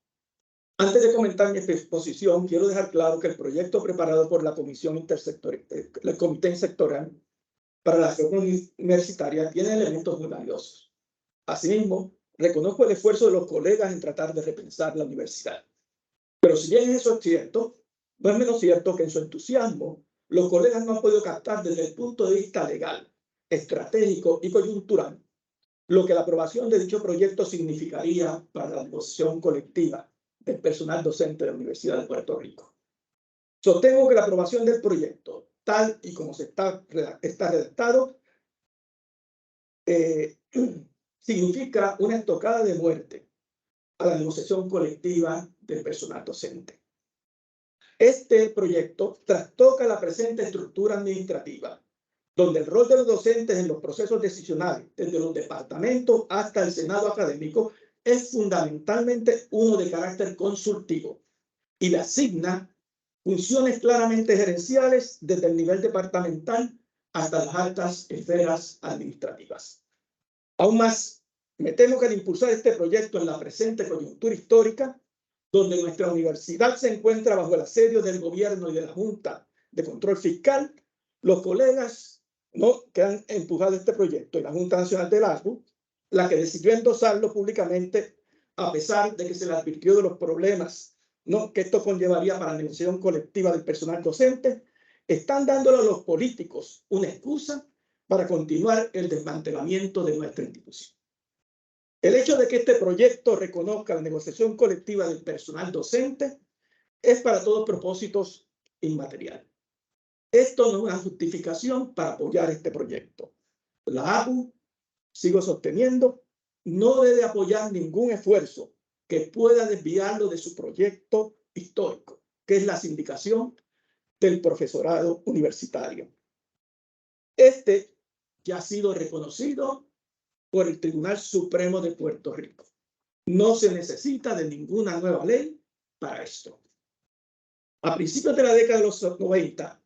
Antes de comentar mi exposición, quiero dejar claro que el proyecto preparado por la Comisión Intersectorial, el Comité Sectorial para la Reforma Universitaria tiene elementos muy valiosos. Asimismo, reconozco el esfuerzo de los colegas en tratar de repensar la universidad. Pero si bien eso es cierto, no es menos cierto que en su entusiasmo, los colegas no han podido captar desde el punto de vista legal estratégico y coyuntural, lo que la aprobación de dicho proyecto significaría para la negociación colectiva del personal docente de la Universidad de Puerto Rico. Sostengo que la aprobación del proyecto, tal y como está redactado, significa una estocada de muerte a la negociación colectiva del personal docente. Este proyecto trastoca la presente estructura administrativa, donde el rol de los docentes en los procesos decisionales, desde los departamentos hasta el Senado académico, es fundamentalmente uno de carácter consultivo y le asigna funciones claramente gerenciales desde el nivel departamental hasta las altas esferas administrativas. Aún más, me temo que al impulsar este proyecto en la presente coyuntura histórica, donde nuestra universidad se encuentra bajo el asedio del gobierno y de la Junta de Control Fiscal, los colegas que han empujado este proyecto y la Junta Nacional de la APU, la que decidió endosarlo públicamente, a pesar de que se le advirtió de los problemas que esto conllevaría para la negociación colectiva del personal docente, están dándole a los políticos una excusa para continuar el desmantelamiento de nuestra institución. El hecho de que este proyecto reconozca la negociación colectiva del personal docente es para todos propósitos inmaterial. Esto no es una justificación para apoyar este proyecto. La APU, sigo sosteniendo, no debe apoyar ningún esfuerzo que pueda desviarlo de su proyecto histórico, que es la sindicación del profesorado universitario. Este ya ha sido reconocido por el Tribunal Supremo de Puerto Rico. No se necesita de ninguna nueva ley para esto. A principios de la década de los 90,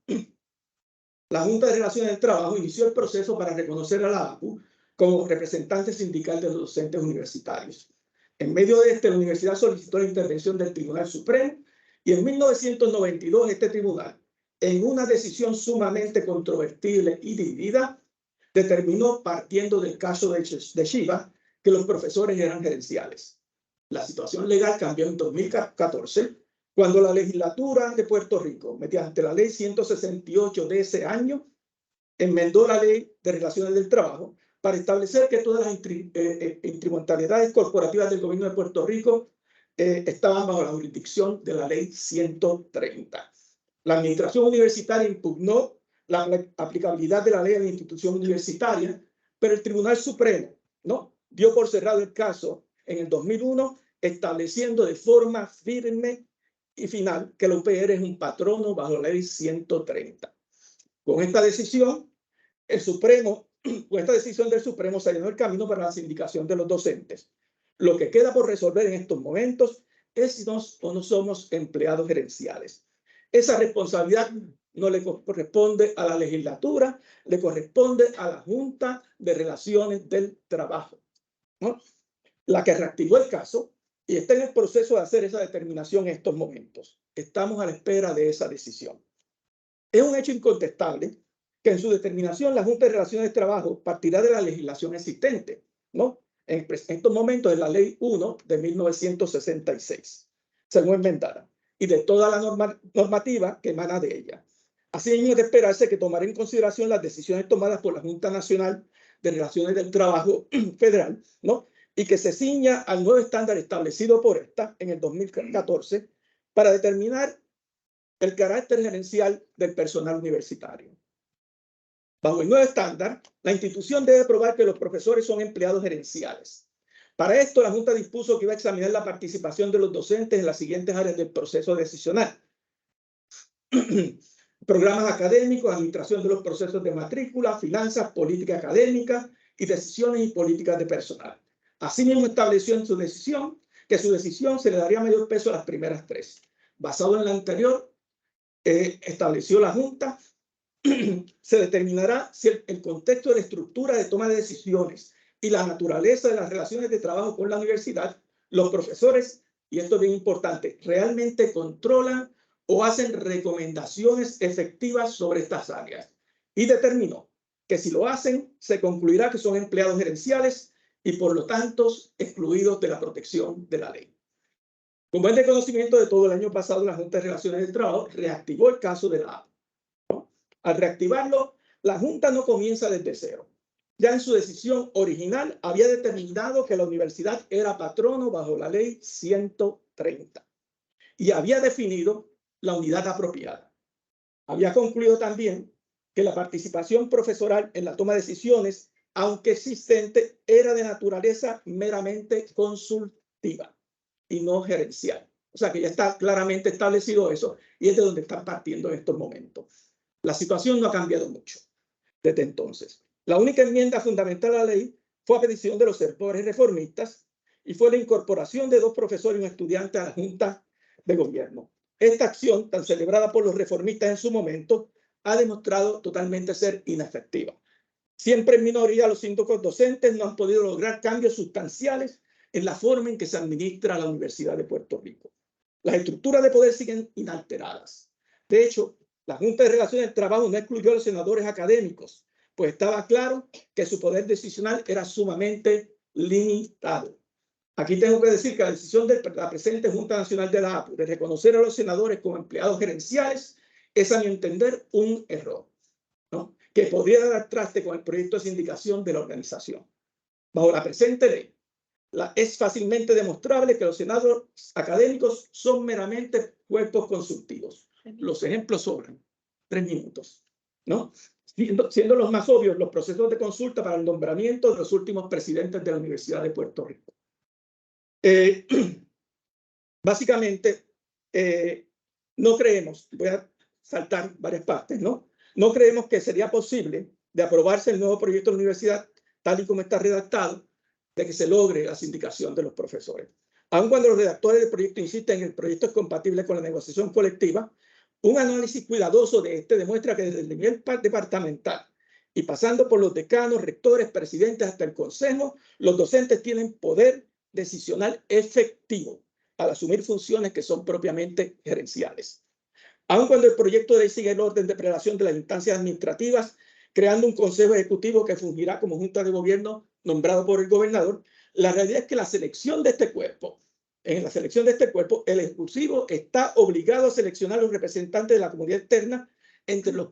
la Junta de Relaciones del Trabajo inició el proceso para reconocer a la APU como representante sindical de los docentes universitarios. En medio de la universidad solicitó la intervención del Tribunal Supremo y en 1992 este tribunal, en una decisión sumamente controvertible y dividida, determinó, partiendo del caso de Shiva, que los profesores eran gerenciales. La situación legal cambió en 2014, cuando la legislatura de Puerto Rico, mediante la ley 168 de ese año, enmendó la ley de relaciones del trabajo para establecer que todas las instrumentalidades corporativas del gobierno de Puerto Rico estaban bajo la jurisdicción de la ley 130. La administración universitaria impugnó la aplicabilidad de la ley a la institución universitaria, pero el Tribunal Supremo dio por cerrado el caso en el 2001, estableciendo de forma firme y final que la UPR es un patrono bajo la ley 130. Con esta decisión, con esta decisión del Supremo se allanó el camino para la sindicación de los docentes. Lo que queda por resolver en estos momentos es si nos o no somos empleados gerenciales. Esa responsabilidad no le corresponde a la legislatura, le corresponde a la Junta de Relaciones del Trabajo, la que reactivó el caso y está en el proceso de hacer esa determinación en estos momentos. Estamos a la espera de esa decisión. Es un hecho incontestable que en su determinación la Junta de Relaciones de Trabajo partirá de la legislación existente, en estos momentos es la Ley 1 de 1966, según enmendada, y de toda la normativa que emana de ella. Así es de esperarse que tomará en consideración las decisiones tomadas por la Junta Nacional de Relaciones del Trabajo Federal, y que se ciña al nuevo estándar establecido por esta en el 2014 para determinar el carácter gerencial del personal universitario. Bajo el nuevo estándar, la institución debe probar que los profesores son empleados gerenciales. Para esto, la Junta dispuso que iba a examinar la participación de los docentes en las siguientes áreas del proceso decisional: programas académicos, administración de los procesos de matrícula, finanzas, política académica y decisiones y políticas de personal. Asimismo, estableció en su decisión que su decisión se le daría mayor peso a las primeras tres. Basado en la anterior, estableció la Junta, se determinará si el contexto de la estructura de toma de decisiones y la naturaleza de las relaciones de trabajo con la universidad, los profesores, y esto es bien importante, realmente controlan o hacen recomendaciones efectivas sobre estas áreas. Y determinó que si lo hacen, se concluirá que son empleados gerenciales y por lo tanto excluidos de la protección de la ley. Como es de conocimiento de todo, el año pasado la Junta de Relaciones del Trabajo reactivó el caso de la APU. Al reactivarlo, la Junta no comienza desde cero. ya en su decisión original había determinado que la universidad era patrono bajo la ley 130 y había definido la unidad apropiada. Había concluido también que la participación profesoral en la toma de decisiones, aunque existente, era de naturaleza meramente consultiva y no gerencial. O sea que ya está claramente establecido eso y es de donde están partiendo en estos momentos. La situación no ha cambiado mucho desde entonces. La única enmienda fundamental a la ley fue a petición de los sectores reformistas y fue la incorporación de 2 profesores y un estudiante a la Junta de Gobierno. Esta acción, tan celebrada por los reformistas en su momento, ha demostrado totalmente ser inefectiva. Siempre en minoría, los síndicos docentes no han podido lograr cambios sustanciales en la forma en que se administra la Universidad de Puerto Rico. Las estructuras de poder siguen inalteradas. De hecho, la Junta de Relaciones del Trabajo no excluyó a los senadores académicos, pues estaba claro que su poder decisional era sumamente limitado. Aquí tengo que decir que la decisión de la presente Junta Nacional de la APU de reconocer a los senadores como empleados gerenciales es, a mi entender, un error, ¿no?, que podría dar traste con el proyecto de sindicación de la organización. Bajo la presente ley, es fácilmente demostrable que los senadores académicos son meramente cuerpos consultivos. Los ejemplos sobran. 3 minutos, ¿no? Siendo los más obvios los procesos de consulta para el nombramiento de los últimos presidentes de la Universidad de Puerto Rico. Básicamente, no creemos, voy a saltar varias partes, ¿no? No creemos que sería posible de aprobarse el nuevo proyecto de la universidad tal y como está redactado, de que se logre la sindicación de los profesores. Aun cuando los redactores del proyecto insisten en que el proyecto es compatible con la negociación colectiva, un análisis cuidadoso de este demuestra que desde el nivel departamental y pasando por los decanos, rectores, presidentes hasta el consejo, los docentes tienen poder decisional efectivo al asumir funciones que son propiamente gerenciales. Aun cuando el proyecto de ley sigue el orden de prelación de las instancias administrativas, creando un consejo ejecutivo que fungirá como junta de gobierno nombrado por el gobernador, la realidad es que la selección de este cuerpo, en la selección de este cuerpo, el ejecutivo está obligado a seleccionar los representantes de la comunidad externa entre los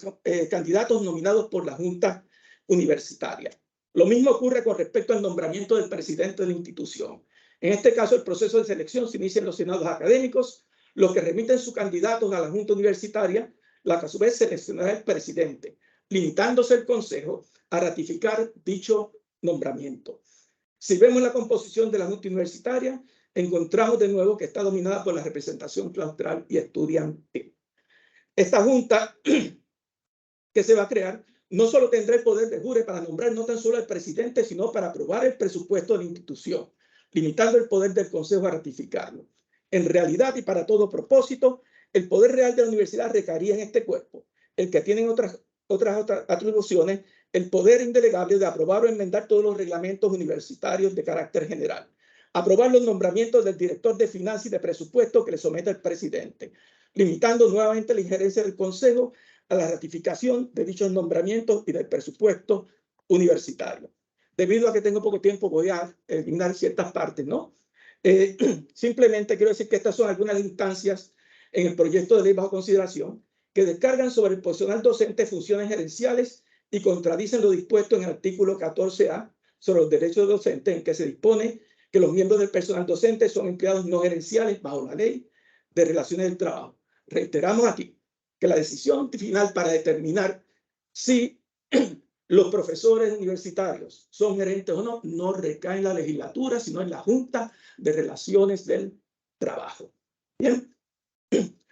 candidatos nominados por la Junta Universitaria. Lo mismo ocurre con respecto al nombramiento del presidente de la institución. En este caso, el proceso de selección se inicia en los senados académicos, los que remiten sus candidatos a la Junta Universitaria, la que a su vez seleccionará el presidente, limitándose el Consejo a ratificar dicho nombramiento. Si vemos la composición de la Junta Universitaria, encontramos de nuevo que está dominada por la representación claustral y estudiantil. Esta Junta que se va a crear no solo tendrá el poder de jure para nombrar no tan solo al presidente, sino para aprobar el presupuesto de la institución, limitando el poder del Consejo a ratificarlo. En realidad y para todo propósito, el poder real de la universidad recaería en este cuerpo, el que tienen otras atribuciones, el poder indelegable de aprobar o enmendar todos los reglamentos universitarios de carácter general, aprobar los nombramientos del director de finanzas y de presupuesto que le somete el presidente, limitando nuevamente la injerencia del Consejo a la ratificación de dichos nombramientos y del presupuesto universitario. Debido a que tengo poco tiempo, voy a eliminar ciertas partes, ¿no? Simplemente quiero decir que estas son algunas instancias en el proyecto de ley bajo consideración que descargan sobre el personal docente funciones gerenciales y contradicen lo dispuesto en el artículo 14A sobre los derechos docentes, en que se dispone que los miembros del personal docente son empleados no gerenciales bajo la ley de relaciones del trabajo. Reiteramos aquí que la decisión final para determinar si los profesores universitarios son gerentes o no, no recae en la legislatura, sino en la Junta de Relaciones del Trabajo. Bien,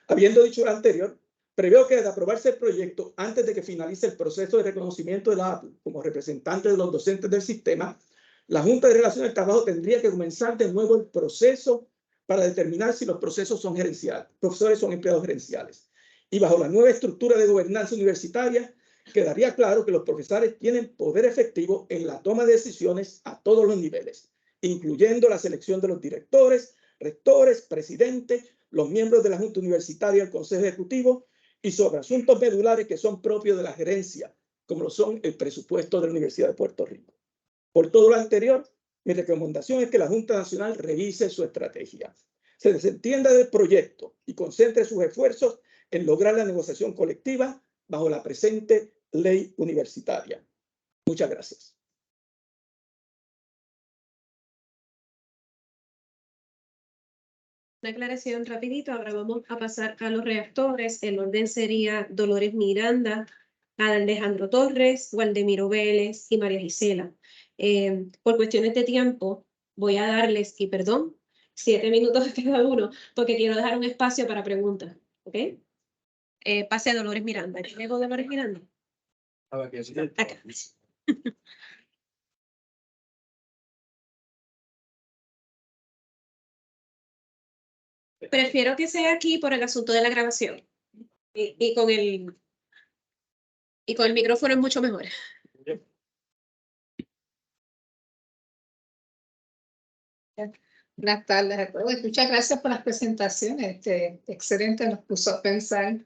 habiendo dicho lo anterior, preveo que de aprobarse el proyecto antes de que finalice el proceso de reconocimiento de la APU como representante de los docentes del sistema, la Junta de Relaciones del Trabajo tendría que comenzar de nuevo el proceso para determinar si los procesos son gerenciales, profesores son empleados gerenciales. Y bajo la nueva estructura de gobernanza universitaria, quedaría claro que los profesores tienen poder efectivo en la toma de decisiones a todos los niveles, incluyendo la selección de los directores, rectores, presidentes, los miembros de la Junta Universitaria, el Consejo Ejecutivo, y sobre asuntos medulares que son propios de la gerencia, como lo son el presupuesto de la Universidad de Puerto Rico. Por todo lo anterior, mi recomendación es que la Junta Nacional revise su estrategia, se desentienda del proyecto y concentre sus esfuerzos en lograr la negociación colectiva bajo la presente ley universitaria. Muchas gracias. Una aclaración rapidito, ahora vamos a pasar a los reactores. El orden sería Dolores Miranda, Alejandro Torres, Waldemiro Vélez y María Gisela. Por cuestiones de tiempo, voy a darles, y perdón, 7 minutos a cada uno, porque quiero dejar un espacio para preguntas, ¿ok? Pase a Dolores Miranda. ¿Llegó Dolores Miranda? Acá. Prefiero que sea aquí por el asunto de la grabación. Y con el micrófono es mucho mejor. Buenas tardes a todos. Muchas gracias por las presentaciones. Excelente, nos puso a pensar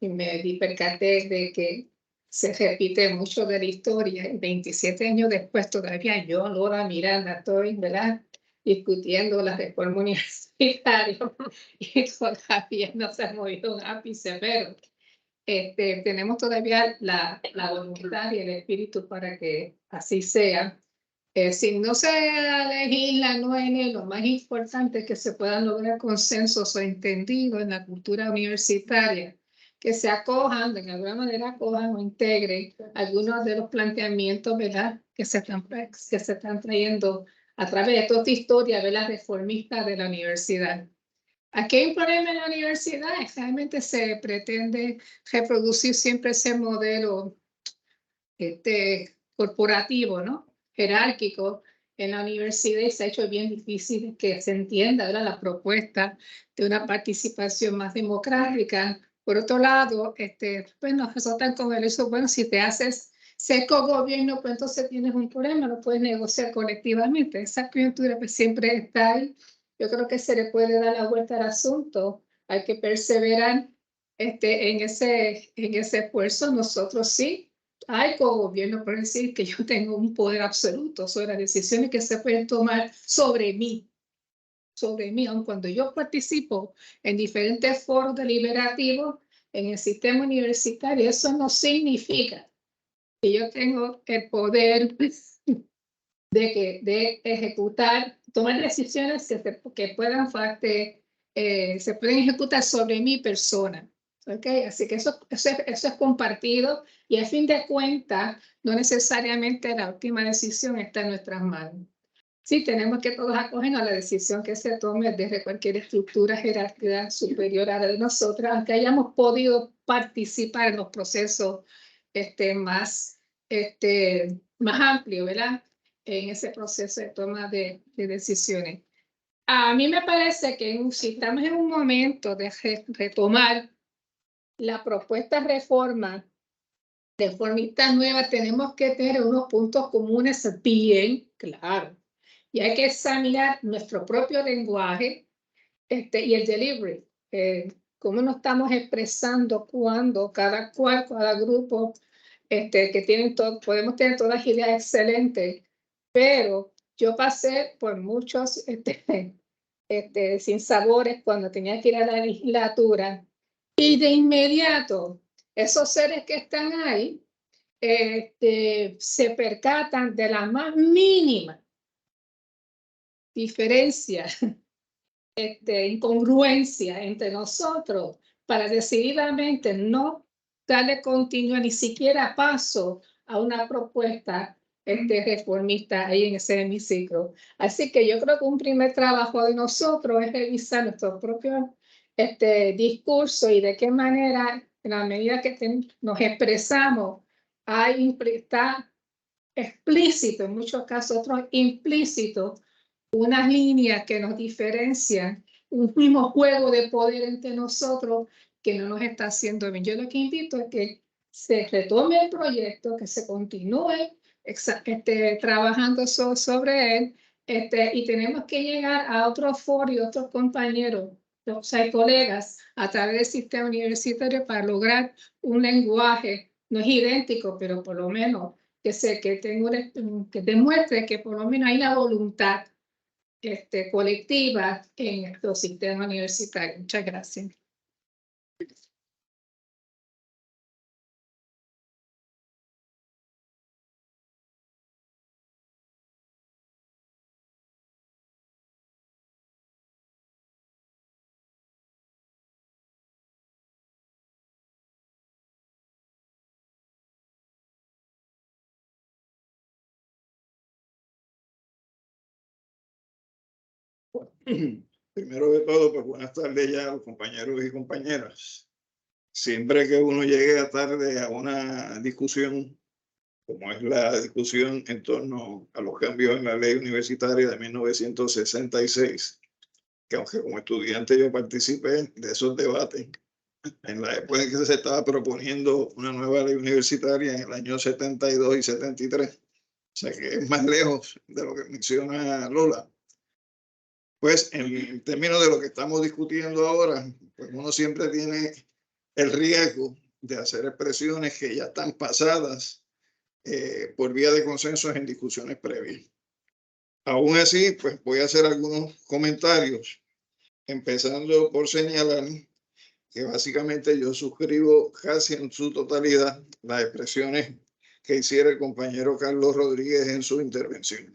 y me percaté de que se repite mucho de la historia. Y 27 años después todavía yo, Lola Miranda, estoy, ¿verdad?, discutiendo la reforma universitaria y todavía no se ha movido un ápice, pero tenemos todavía la voluntad y el espíritu para que así sea. Si no se legisla, no es lo más importante es que se puedan lograr consensos o entendidos en la cultura universitaria, que se acojan, de alguna manera acojan o integren algunos de los planteamientos, ¿verdad?, que se están trayendo a través de toda esta historia, ¿verdad?, reformista de la universidad. Aquí hay un problema en la universidad, realmente se pretende reproducir siempre ese modelo corporativo, ¿no?, jerárquico en la universidad, y se ha hecho bien difícil que se entienda, ¿verdad?, la propuesta de una participación más democrática. Por otro lado, pues nos resultan con el eso, bueno, si te haces seco gobierno, pues entonces tienes un problema, no puedes negociar colectivamente. Esa coyuntura pues siempre está ahí. Yo creo que se le puede dar la vuelta al asunto, hay que perseverar en ese esfuerzo. Nosotros sí hay cogobierno, por decir que yo tengo un poder absoluto sobre las decisiones que se pueden tomar sobre mí, aun cuando yo participo en diferentes foros deliberativos en el sistema universitario. Eso no significa que yo tengo el poder de ejecutar, tomar decisiones que puedan se pueden ejecutar sobre mi persona. Okay, así que eso es compartido, y a fin de cuentas no necesariamente la última decisión está en nuestras manos. Sí, tenemos que todos acogernos a la decisión que se tome desde cualquier estructura jerárquica superior a la de nosotras, aunque hayamos podido participar en los procesos más amplios, ¿verdad?, en ese proceso de toma de decisiones. A mí me parece que si estamos en un momento de retomar la propuesta reformista nueva, tenemos que tener unos puntos comunes bien claros. Y hay que examinar nuestro propio lenguaje y el delivery. Cómo nos estamos expresando cuando cada grupo que tienen podemos tener todas las ideas excelentes, pero yo pasé por muchos sinsabores cuando tenía que ir a la legislatura, y de inmediato esos seres que están ahí se percatan de la más mínima diferencia, incongruencia entre nosotros, para decididamente no darle continuidad, ni siquiera paso a una propuesta reformista ahí en ese hemiciclo. Así que yo creo que un primer trabajo de nosotros es revisar nuestro propio discurso, y de qué manera, en la medida que nos expresamos, está explícito, en muchos casos otros implícito, unas líneas que nos diferencian, un mismo juego de poder entre nosotros que no nos está haciendo bien. Yo lo que invito es que se retome el proyecto, que se continúe trabajando sobre él, y tenemos que llegar a otros foros y otros compañeros, o sea, colegas, a través del sistema universitario, para lograr un lenguaje, no es idéntico, pero por lo menos que demuestre que por lo menos hay la voluntad colectiva en nuestro sistema universitario. Muchas gracias. Primero de todo, pues buenas tardes ya a los compañeros y compañeras. Siempre que uno llegue a tarde a una discusión, como es la discusión en torno a los cambios en la ley universitaria de 1966, que aunque como estudiante yo participé de esos debates, en la época en que se estaba proponiendo una nueva ley universitaria en el año 72 y 73, o sea que es más lejos de lo que menciona Lola. Pues en términos de lo que estamos discutiendo ahora, pues uno siempre tiene el riesgo de hacer expresiones que ya están pasadas por vía de consensos en discusiones previas. Aún así, pues voy a hacer algunos comentarios, empezando por señalar que básicamente yo suscribo casi en su totalidad las expresiones que hiciera el compañero Carlos Rodríguez en su intervención.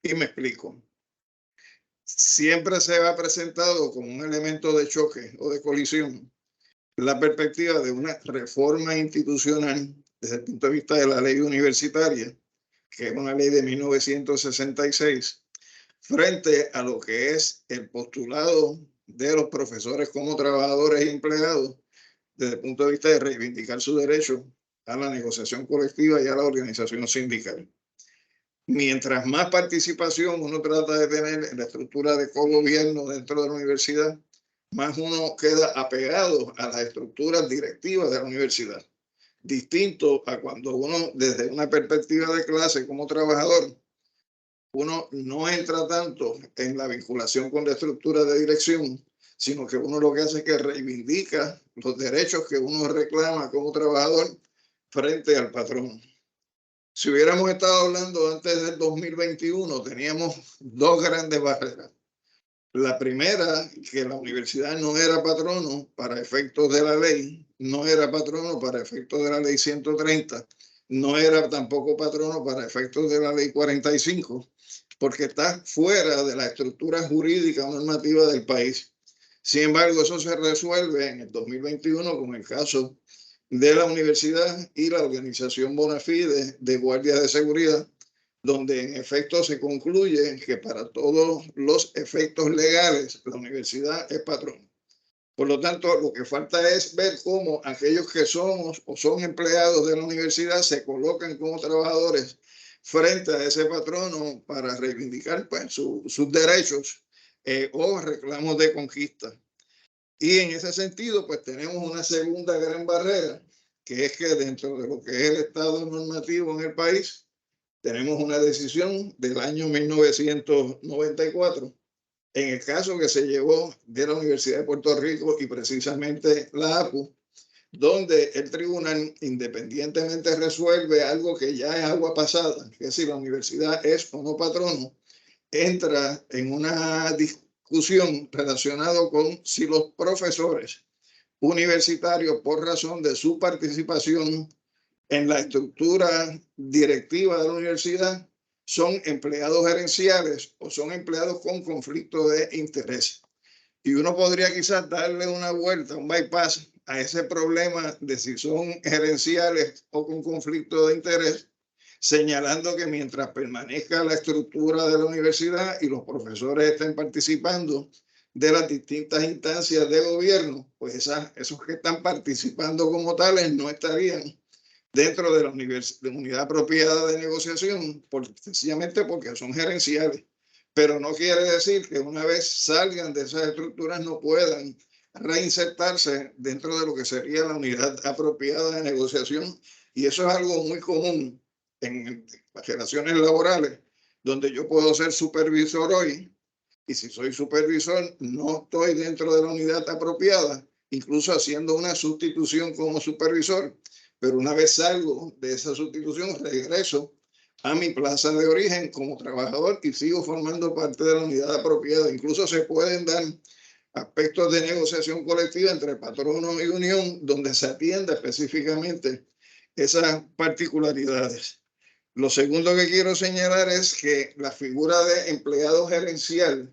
Y me explico. Siempre se ha presentado como un elemento de choque o de colisión la perspectiva de una reforma institucional desde el punto de vista de la ley universitaria, que es una ley de 1966, frente a lo que es el postulado de los profesores como trabajadores y empleados desde el punto de vista de reivindicar su derecho a la negociación colectiva y a la organización sindical. Mientras más participación uno trata de tener en la estructura de cogobierno dentro de la universidad, más uno queda apegado a las estructuras directivas de la universidad. Distinto a cuando uno, desde una perspectiva de clase como trabajador, uno no entra tanto en la vinculación con la estructura de dirección, sino que uno lo que hace es que reivindica los derechos que uno reclama como trabajador frente al patrón. Si hubiéramos estado hablando antes del 2021, teníamos dos grandes barreras. La primera, que la universidad no era patrono para efectos de la ley, no era patrono para efectos de la ley 130, no era tampoco patrono para efectos de la ley 45, porque está fuera de la estructura jurídica normativa del país. Sin embargo, eso se resuelve en el 2021 con el caso de la universidad y la organización Bonafide de guardias de seguridad, donde en efecto se concluye que para todos los efectos legales la universidad es patrón. Por lo tanto, lo que falta es ver cómo aquellos que somos o son empleados de la universidad se colocan como trabajadores frente a ese patrono para reivindicar pues, sus derechos o reclamos de conquista. Y en ese sentido, pues tenemos una segunda gran barrera, que es que dentro de lo que es el estado normativo en el país, tenemos una decisión del año 1994, en el caso que se llevó de la Universidad de Puerto Rico y precisamente la APU, donde el tribunal independientemente resuelve algo que ya es agua pasada, que si la universidad es o no patrono, entra en una discusión relacionada con si los profesores universitarios, por razón de su participación en la estructura directiva de la universidad, son empleados gerenciales o son empleados con conflicto de interés. Y uno podría quizás darle una vuelta, un bypass a ese problema de si son gerenciales o con conflicto de interés, señalando que mientras permanezca la estructura de la universidad y los profesores estén participando de las distintas instancias de gobierno, pues esos que están participando como tales no estarían dentro de la unidad apropiada de negociación, sencillamente porque son gerenciales. Pero no quiere decir que una vez salgan de esas estructuras no puedan reinsertarse dentro de lo que sería la unidad apropiada de negociación. Y eso es algo muy común en las relaciones laborales, donde yo puedo ser supervisor hoy, y si soy supervisor no estoy dentro de la unidad apropiada, incluso haciendo una sustitución como supervisor, pero una vez salgo de esa sustitución regreso a mi plaza de origen como trabajador y sigo formando parte de la unidad apropiada. Incluso se pueden dar aspectos de negociación colectiva entre patrono y unión donde se atienda específicamente esas particularidades. Lo segundo que quiero señalar es que la figura de empleado gerencial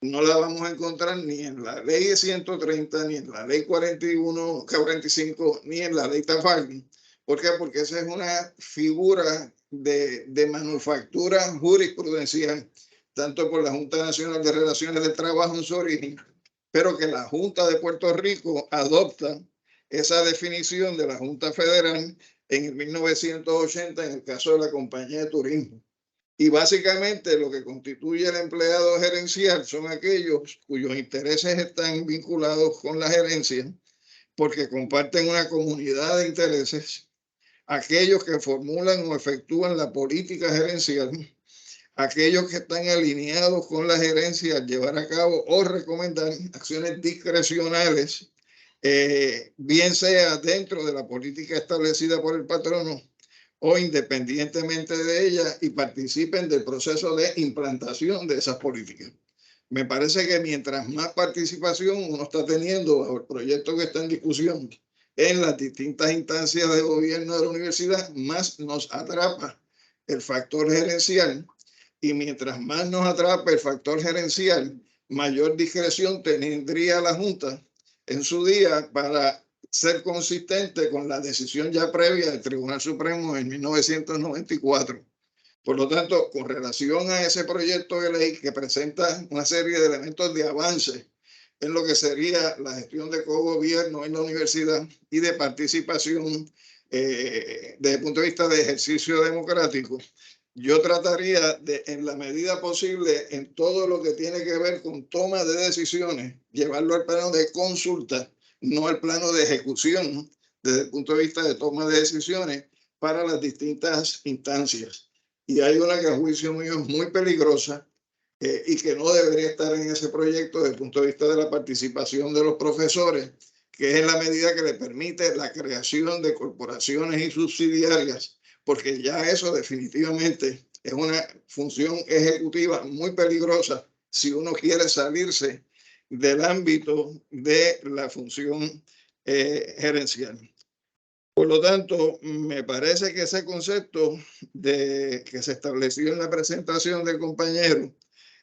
no la vamos a encontrar ni en la ley 130, ni en la ley 41, 45, ni en la ley Tafardi. ¿Por qué? Porque esa es una figura de manufactura jurisprudencial tanto por la Junta Nacional de Relaciones del Trabajo en su origen, pero que la Junta de Puerto Rico adopta esa definición de la Junta Federal en el 1980 en el caso de la Compañía de Turismo. Y básicamente lo que constituye el empleado gerencial son aquellos cuyos intereses están vinculados con la gerencia porque comparten una comunidad de intereses, aquellos que formulan o efectúan la política gerencial, aquellos que están alineados con la gerencia al llevar a cabo o recomendar acciones discrecionales, bien sea dentro de la política establecida por el patrono o independientemente de ella, y participen del proceso de implantación de esas políticas. Me parece que mientras más participación uno está teniendo bajo el proyecto que está en discusión en las distintas instancias de gobierno de la universidad, más nos atrapa el factor gerencial, y mientras más nos atrapa el factor gerencial, mayor discreción tendría la Junta en su día para ser consistente con la decisión ya previa del Tribunal Supremo en 1994. Por lo tanto, con relación a ese proyecto de ley que presenta una serie de elementos de avance en lo que sería la gestión de cogobierno en la universidad y de participación desde el punto de vista de ejercicio democrático, yo trataría de, en la medida posible, en todo lo que tiene que ver con toma de decisiones, llevarlo al plano de consulta, no al plano de ejecución, desde el punto de vista de toma de decisiones para las distintas instancias. Y hay una que a juicio mío es muy peligrosa y que no debería estar en ese proyecto desde el punto de vista de la participación de los profesores, que es en la medida que le permite la creación de corporaciones y subsidiarias, porque ya eso definitivamente es una función ejecutiva muy peligrosa si uno quiere salirse del ámbito de la función gerencial. Por lo tanto, me parece que ese concepto que se estableció en la presentación del compañero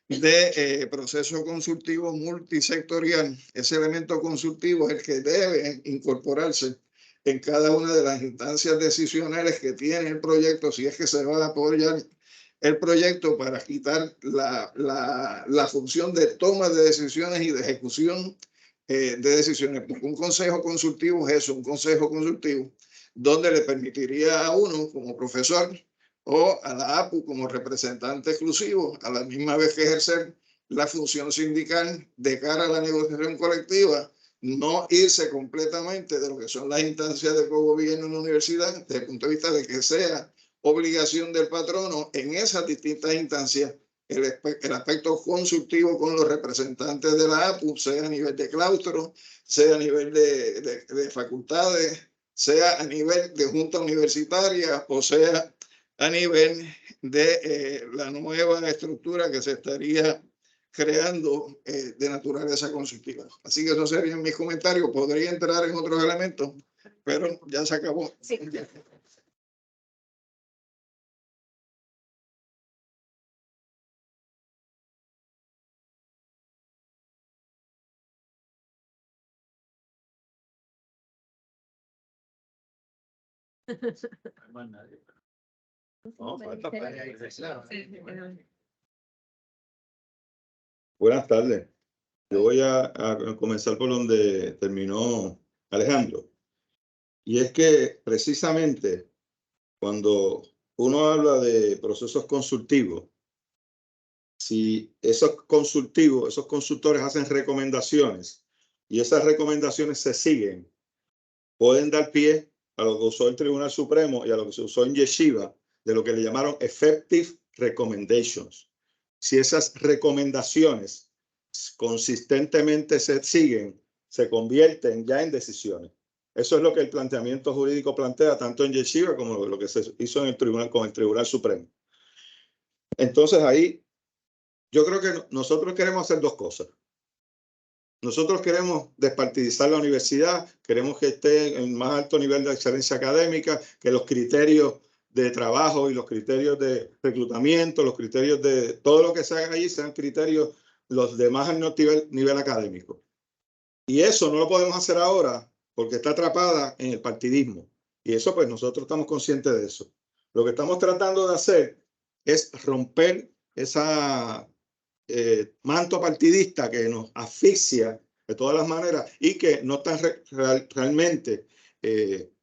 de proceso consultivo multisectorial, ese elemento consultivo es el que debe incorporarse en cada una de las instancias decisionales que tiene el proyecto, si es que se va a apoyar el proyecto, para quitar la función de toma de decisiones y de ejecución de decisiones. Porque un consejo consultivo es eso, un consejo consultivo donde le permitiría a uno como profesor o a la APU como representante exclusivo, a la misma vez que ejercer la función sindical de cara a la negociación colectiva, no irse completamente de lo que son las instancias de cogobierno en la universidad, desde el punto de vista de que sea obligación del patrono en esas distintas instancias el aspecto consultivo con los representantes de la APU, sea a nivel de claustro, sea a nivel de facultades, sea a nivel de junta universitaria o sea a nivel de la nueva estructura que se estaría creando de naturaleza consultiva. Así que esos serían mis comentarios. Podría entrar en otros elementos, pero ya se acabó. Sí. No, falta Buenas tardes. Yo voy a comenzar por donde terminó Alejandro. Y es que precisamente cuando uno habla de procesos consultivos, si esos consultivos, esos consultores hacen recomendaciones y esas recomendaciones se siguen, pueden dar pie a lo que usó el Tribunal Supremo y a lo que se usó en Yeshiva, de lo que le llamaron effective recommendations. Si esas recomendaciones consistentemente se siguen, se convierten ya en decisiones. Eso es lo que el planteamiento jurídico plantea, tanto en Yeshiva como lo que se hizo en el tribunal con el Tribunal Supremo. Entonces ahí yo creo que nosotros queremos hacer dos cosas. Nosotros queremos despartidizar la universidad, queremos que esté en más alto nivel de excelencia académica, que los criterios de trabajo y los criterios de reclutamiento, los criterios de todo lo que se haga allí sean criterios los de más alto nivel académico. Y eso no lo podemos hacer ahora porque está atrapada en el partidismo. Y eso pues nosotros estamos conscientes de eso. Lo que estamos tratando de hacer es romper esa manto partidista que nos asfixia de todas las maneras y que no están realmente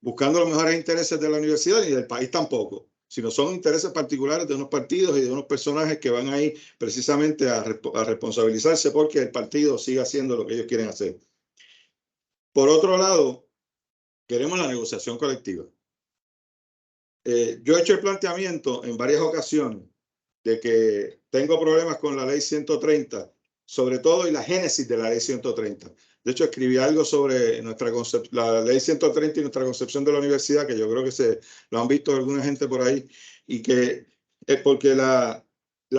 buscando los mejores intereses de la universidad ni del país tampoco, sino son intereses particulares de unos partidos y de unos personajes que van ahí precisamente a responsabilizarse porque el partido siga haciendo lo que ellos quieren hacer. Por otro lado, queremos la negociación colectiva. Yo he hecho el planteamiento en varias ocasiones de que tengo problemas con la ley 130, sobre todo y la génesis de la ley 130. De hecho, escribí algo sobre la ley 130 y nuestra concepción de la universidad, que yo creo que lo han visto alguna gente por ahí, y que es porque la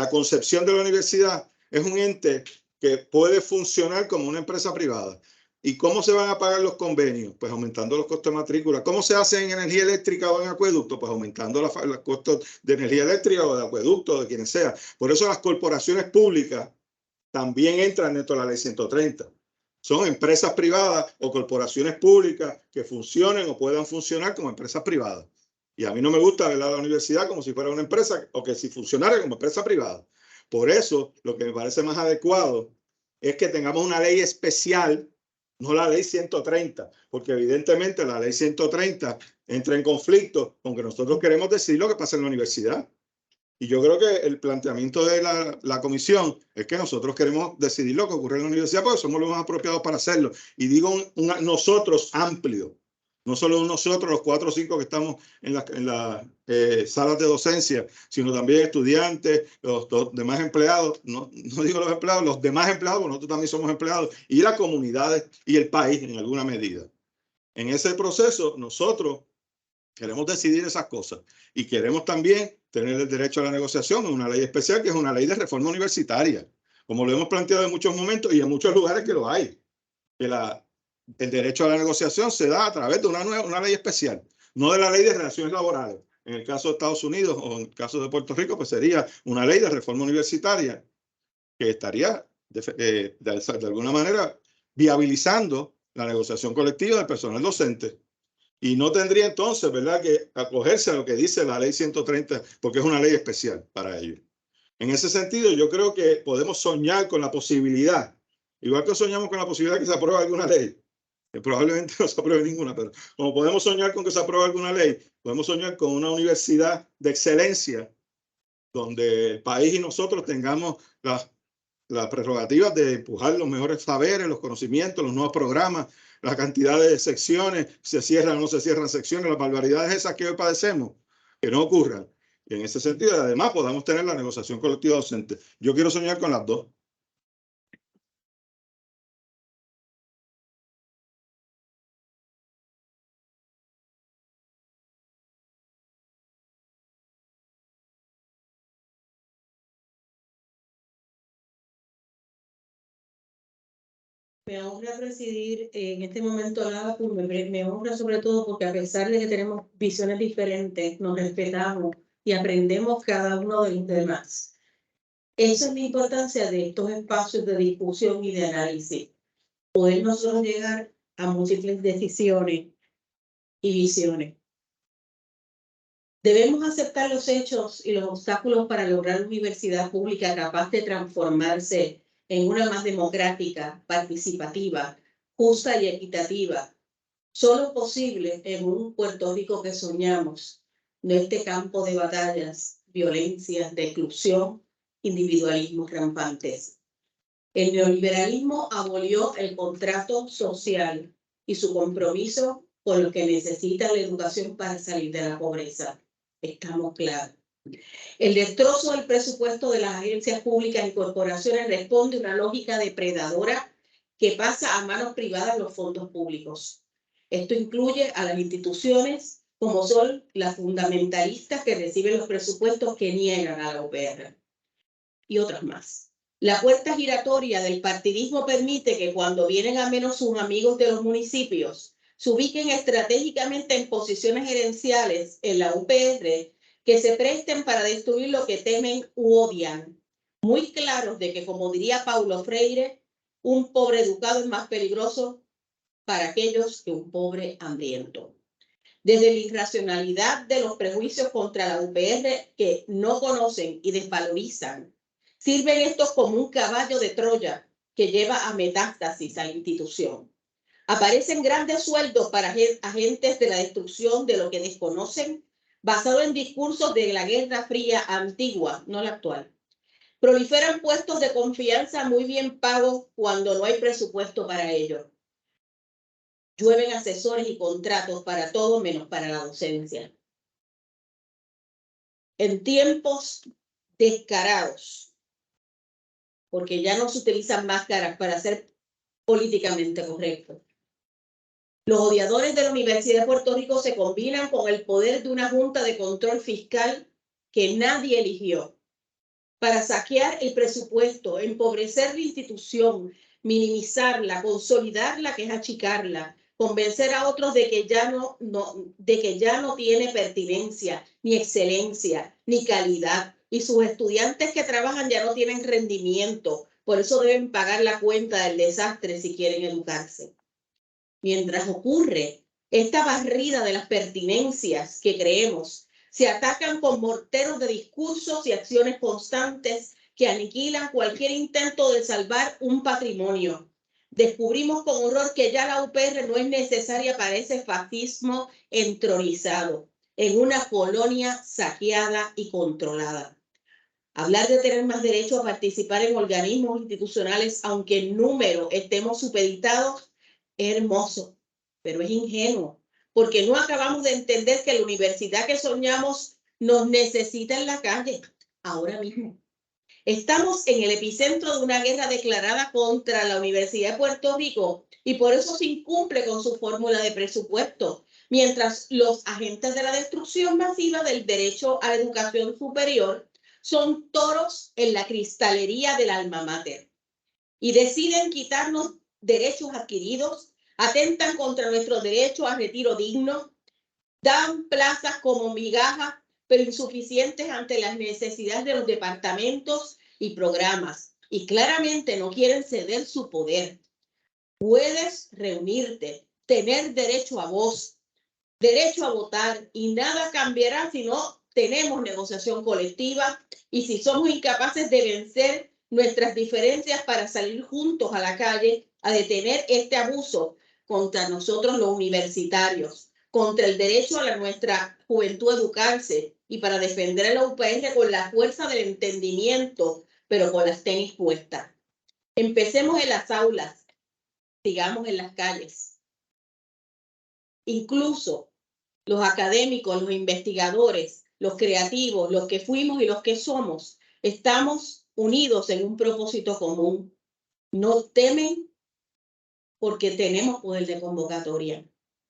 concepción de la universidad es un ente que puede funcionar como una empresa privada. ¿Y cómo se van a pagar los convenios? Pues aumentando los costos de matrícula. ¿Cómo se hace en energía eléctrica o en acueducto? Pues aumentando los costos de energía eléctrica o de acueducto, de quienes sea. Por eso las corporaciones públicas también entran dentro de la ley 130. Son empresas privadas o corporaciones públicas que funcionen o puedan funcionar como empresas privadas. Y a mí no me gusta ver a la universidad como si fuera una empresa o que si funcionara como empresa privada. Por eso, lo que me parece más adecuado es que tengamos una ley especial, no la ley 130, porque evidentemente la ley 130 entra en conflicto con que nosotros queremos decidir lo que pasa en la universidad. Y yo creo que el planteamiento de la comisión es que nosotros queremos decidir lo que ocurre en la universidad porque somos los más apropiados para hacerlo. Y digo nosotros amplio, no solo nosotros los 4 o 5 que estamos en las salas de docencia, sino también estudiantes, los demás empleados, no digo los empleados, los demás empleados, porque nosotros también somos empleados, y las comunidades y el país en alguna medida. En ese proceso nosotros queremos decidir esas cosas y queremos también tener el derecho a la negociación en una ley especial que es una ley de reforma universitaria, como lo hemos planteado en muchos momentos y en muchos lugares que lo hay. Que el derecho a la negociación se da a través de una ley especial, no de la ley de relaciones laborales. En el caso de Estados Unidos o en el caso de Puerto Rico, pues sería una ley de reforma universitaria que estaría de alguna manera viabilizando la negociación colectiva del personal docente. Y no tendría entonces, ¿verdad?, que acogerse a lo que dice la ley 130, porque es una ley especial para ello. En ese sentido, yo creo que podemos soñar con la posibilidad, igual que soñamos con la posibilidad de que se apruebe alguna ley, que probablemente no se apruebe ninguna, pero como podemos soñar con que se apruebe alguna ley, podemos soñar con una universidad de excelencia, donde el país y nosotros tengamos las prerrogativas de empujar los mejores saberes, los conocimientos, los nuevos programas, la cantidad de secciones, se cierran o no se cierran secciones, las barbaridades esas que hoy padecemos, que no ocurran. Y en ese sentido, además, podamos tener la negociación colectiva docente. Yo quiero soñar con las dos. Me honra presidir en este momento la APU, me honra sobre todo porque a pesar de que tenemos visiones diferentes, nos respetamos y aprendemos cada uno de los demás. Esa es la importancia de estos espacios de discusión y de análisis. Poder nosotros llegar a múltiples decisiones y visiones. Debemos aceptar los hechos y los obstáculos para lograr una universidad pública capaz de transformarse en una más democrática, participativa, justa y equitativa. Solo posible en un Puerto Rico que soñamos, no este campo de batallas, violencia, de exclusión, individualismos rampantes. El neoliberalismo abolió el contrato social y su compromiso con lo que necesita la educación para salir de la pobreza. Estamos claros. El destrozo del presupuesto de las agencias públicas y corporaciones responde a una lógica depredadora que pasa a manos privadas los fondos públicos. Esto incluye a las instituciones como son las fundamentalistas que reciben los presupuestos que niegan a la UPR y otras más. La puerta giratoria del partidismo permite que cuando vienen a menos sus amigos de los municipios se ubiquen estratégicamente en posiciones gerenciales en la UPR que se presten para destruir lo que temen u odian. Muy claros de que, como diría Paulo Freire, un pobre educado es más peligroso para aquellos que un pobre hambriento. Desde la irracionalidad de los prejuicios contra la UPR que no conocen y desvalorizan Sirven estos como un caballo de Troya que lleva a metástasis a la institución. Aparecen grandes sueldos para agentes de la destrucción de lo que desconocen, basado en discursos de la Guerra Fría antigua, no la actual. Proliferan puestos de confianza muy bien pagos cuando no hay presupuesto para ello. Llueven asesores y contratos para todo menos para la docencia. En tiempos descarados, porque ya no se utilizan máscaras para ser políticamente correctos, los odiadores de la Universidad de Puerto Rico se combinan con el poder de una Junta de Control Fiscal que nadie eligió para saquear el presupuesto, empobrecer la institución, minimizarla, consolidarla, que es achicarla, convencer a otros de que ya no tiene pertinencia, ni excelencia, ni calidad, y sus estudiantes que trabajan ya no tienen rendimiento, por eso deben pagar la cuenta del desastre si quieren educarse. Mientras ocurre esta barrida de las pertinencias que creemos, se atacan con morteros de discursos y acciones constantes que aniquilan cualquier intento de salvar un patrimonio. Descubrimos con horror que ya la UPR no es necesaria para ese fascismo entronizado en una colonia saqueada y controlada. Hablar de tener más derecho a participar en organismos institucionales, aunque en número estemos supeditados, es hermoso, pero es ingenuo, porque no acabamos de entender que la universidad que soñamos nos necesita en la calle, ahora mismo. Estamos en el epicentro de una guerra declarada contra la Universidad de Puerto Rico y por eso se incumple con su fórmula de presupuesto, mientras los agentes de la destrucción masiva del derecho a la educación superior son toros en la cristalería del alma mater y deciden quitarnos derechos adquiridos, atentan contra nuestro derecho a retiro digno, dan plazas como migajas, pero insuficientes ante las necesidades de los departamentos y programas, y claramente no quieren ceder su poder. Puedes reunirte, tener derecho a voz, derecho a votar, y nada cambiará si no tenemos negociación colectiva y si somos incapaces de vencer nuestras diferencias para salir juntos a la calle a detener este abuso contra nosotros los universitarios, contra el derecho a nuestra juventud a educarse y para defender a la UPR con la fuerza del entendimiento, pero con las tenis puestas. Empecemos en las aulas, sigamos en las calles. Incluso los académicos, los investigadores, los creativos, los que fuimos y los que somos, estamos unidos en un propósito común. No temen porque tenemos poder de convocatoria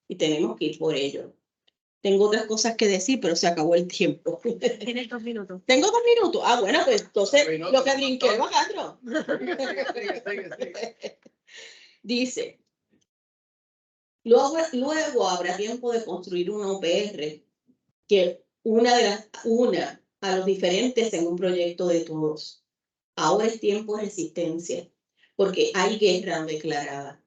y tenemos que ir por ello. Tengo otras cosas que decir, pero se acabó el tiempo. Tienes 2 minutos. ¿Tengo 2 minutos? Ah, bueno, pues entonces lo que brinqué, Alejandro. Dice, luego habrá tiempo de construir una UPR que una a los diferentes en un proyecto de todos. Ahora es tiempo de resistencia, porque hay guerra declarada,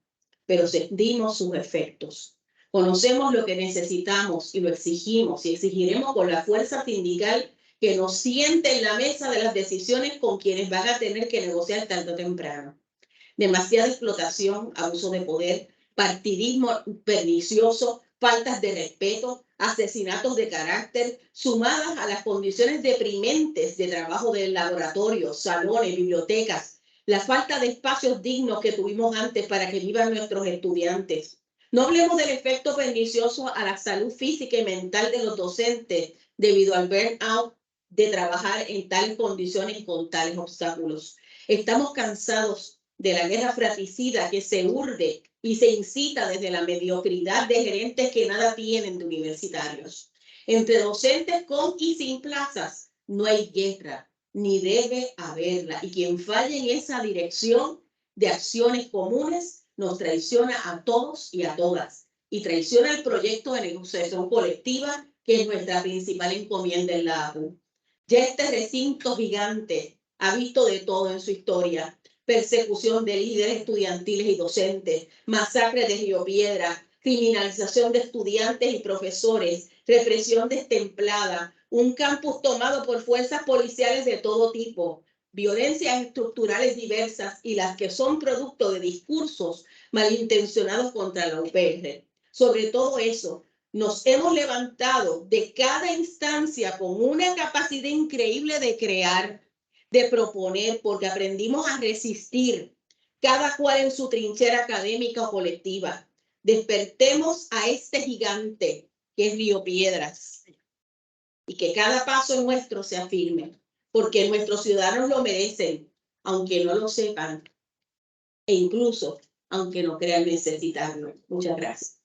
pero sentimos sus efectos. Conocemos lo que necesitamos y lo exigimos y exigiremos con la fuerza sindical que nos siente en la mesa de las decisiones con quienes van a tener que negociar tarde o temprano. Demasiada explotación, abuso de poder, partidismo pernicioso, faltas de respeto, asesinatos de carácter, sumadas a las condiciones deprimentes de trabajo del laboratorio, salones, bibliotecas, la falta de espacios dignos que tuvimos antes para que vivan nuestros estudiantes. No hablemos del efecto pernicioso a la salud física y mental de los docentes debido al burnout de trabajar en tales condiciones y con tales obstáculos. Estamos cansados de la guerra fratricida que se urde y se incita desde la mediocridad de gerentes que nada tienen de universitarios. Entre docentes con y sin plazas no hay guerra, ni debe haberla. Y quien falle en esa dirección de acciones comunes nos traiciona a todos y a todas. Y traiciona el proyecto de negociación colectiva, que es nuestra principal encomienda en la APU. Ya este recinto gigante ha visto de todo en su historia. Persecución de líderes estudiantiles y docentes, masacre de Río Piedra, criminalización de estudiantes y profesores, represión destemplada, un campus tomado por fuerzas policiales de todo tipo, violencias estructurales diversas y las que son producto de discursos malintencionados contra la UPR. Sobre todo eso, nos hemos levantado de cada instancia con una capacidad increíble de crear, de proponer, porque aprendimos a resistir, cada cual en su trinchera académica o colectiva. Despertemos a este gigante que es Río Piedras y que cada paso nuestro sea firme, porque nuestros ciudadanos lo merecen, aunque no lo sepan e incluso aunque no crean necesitarlo. Muchas gracias.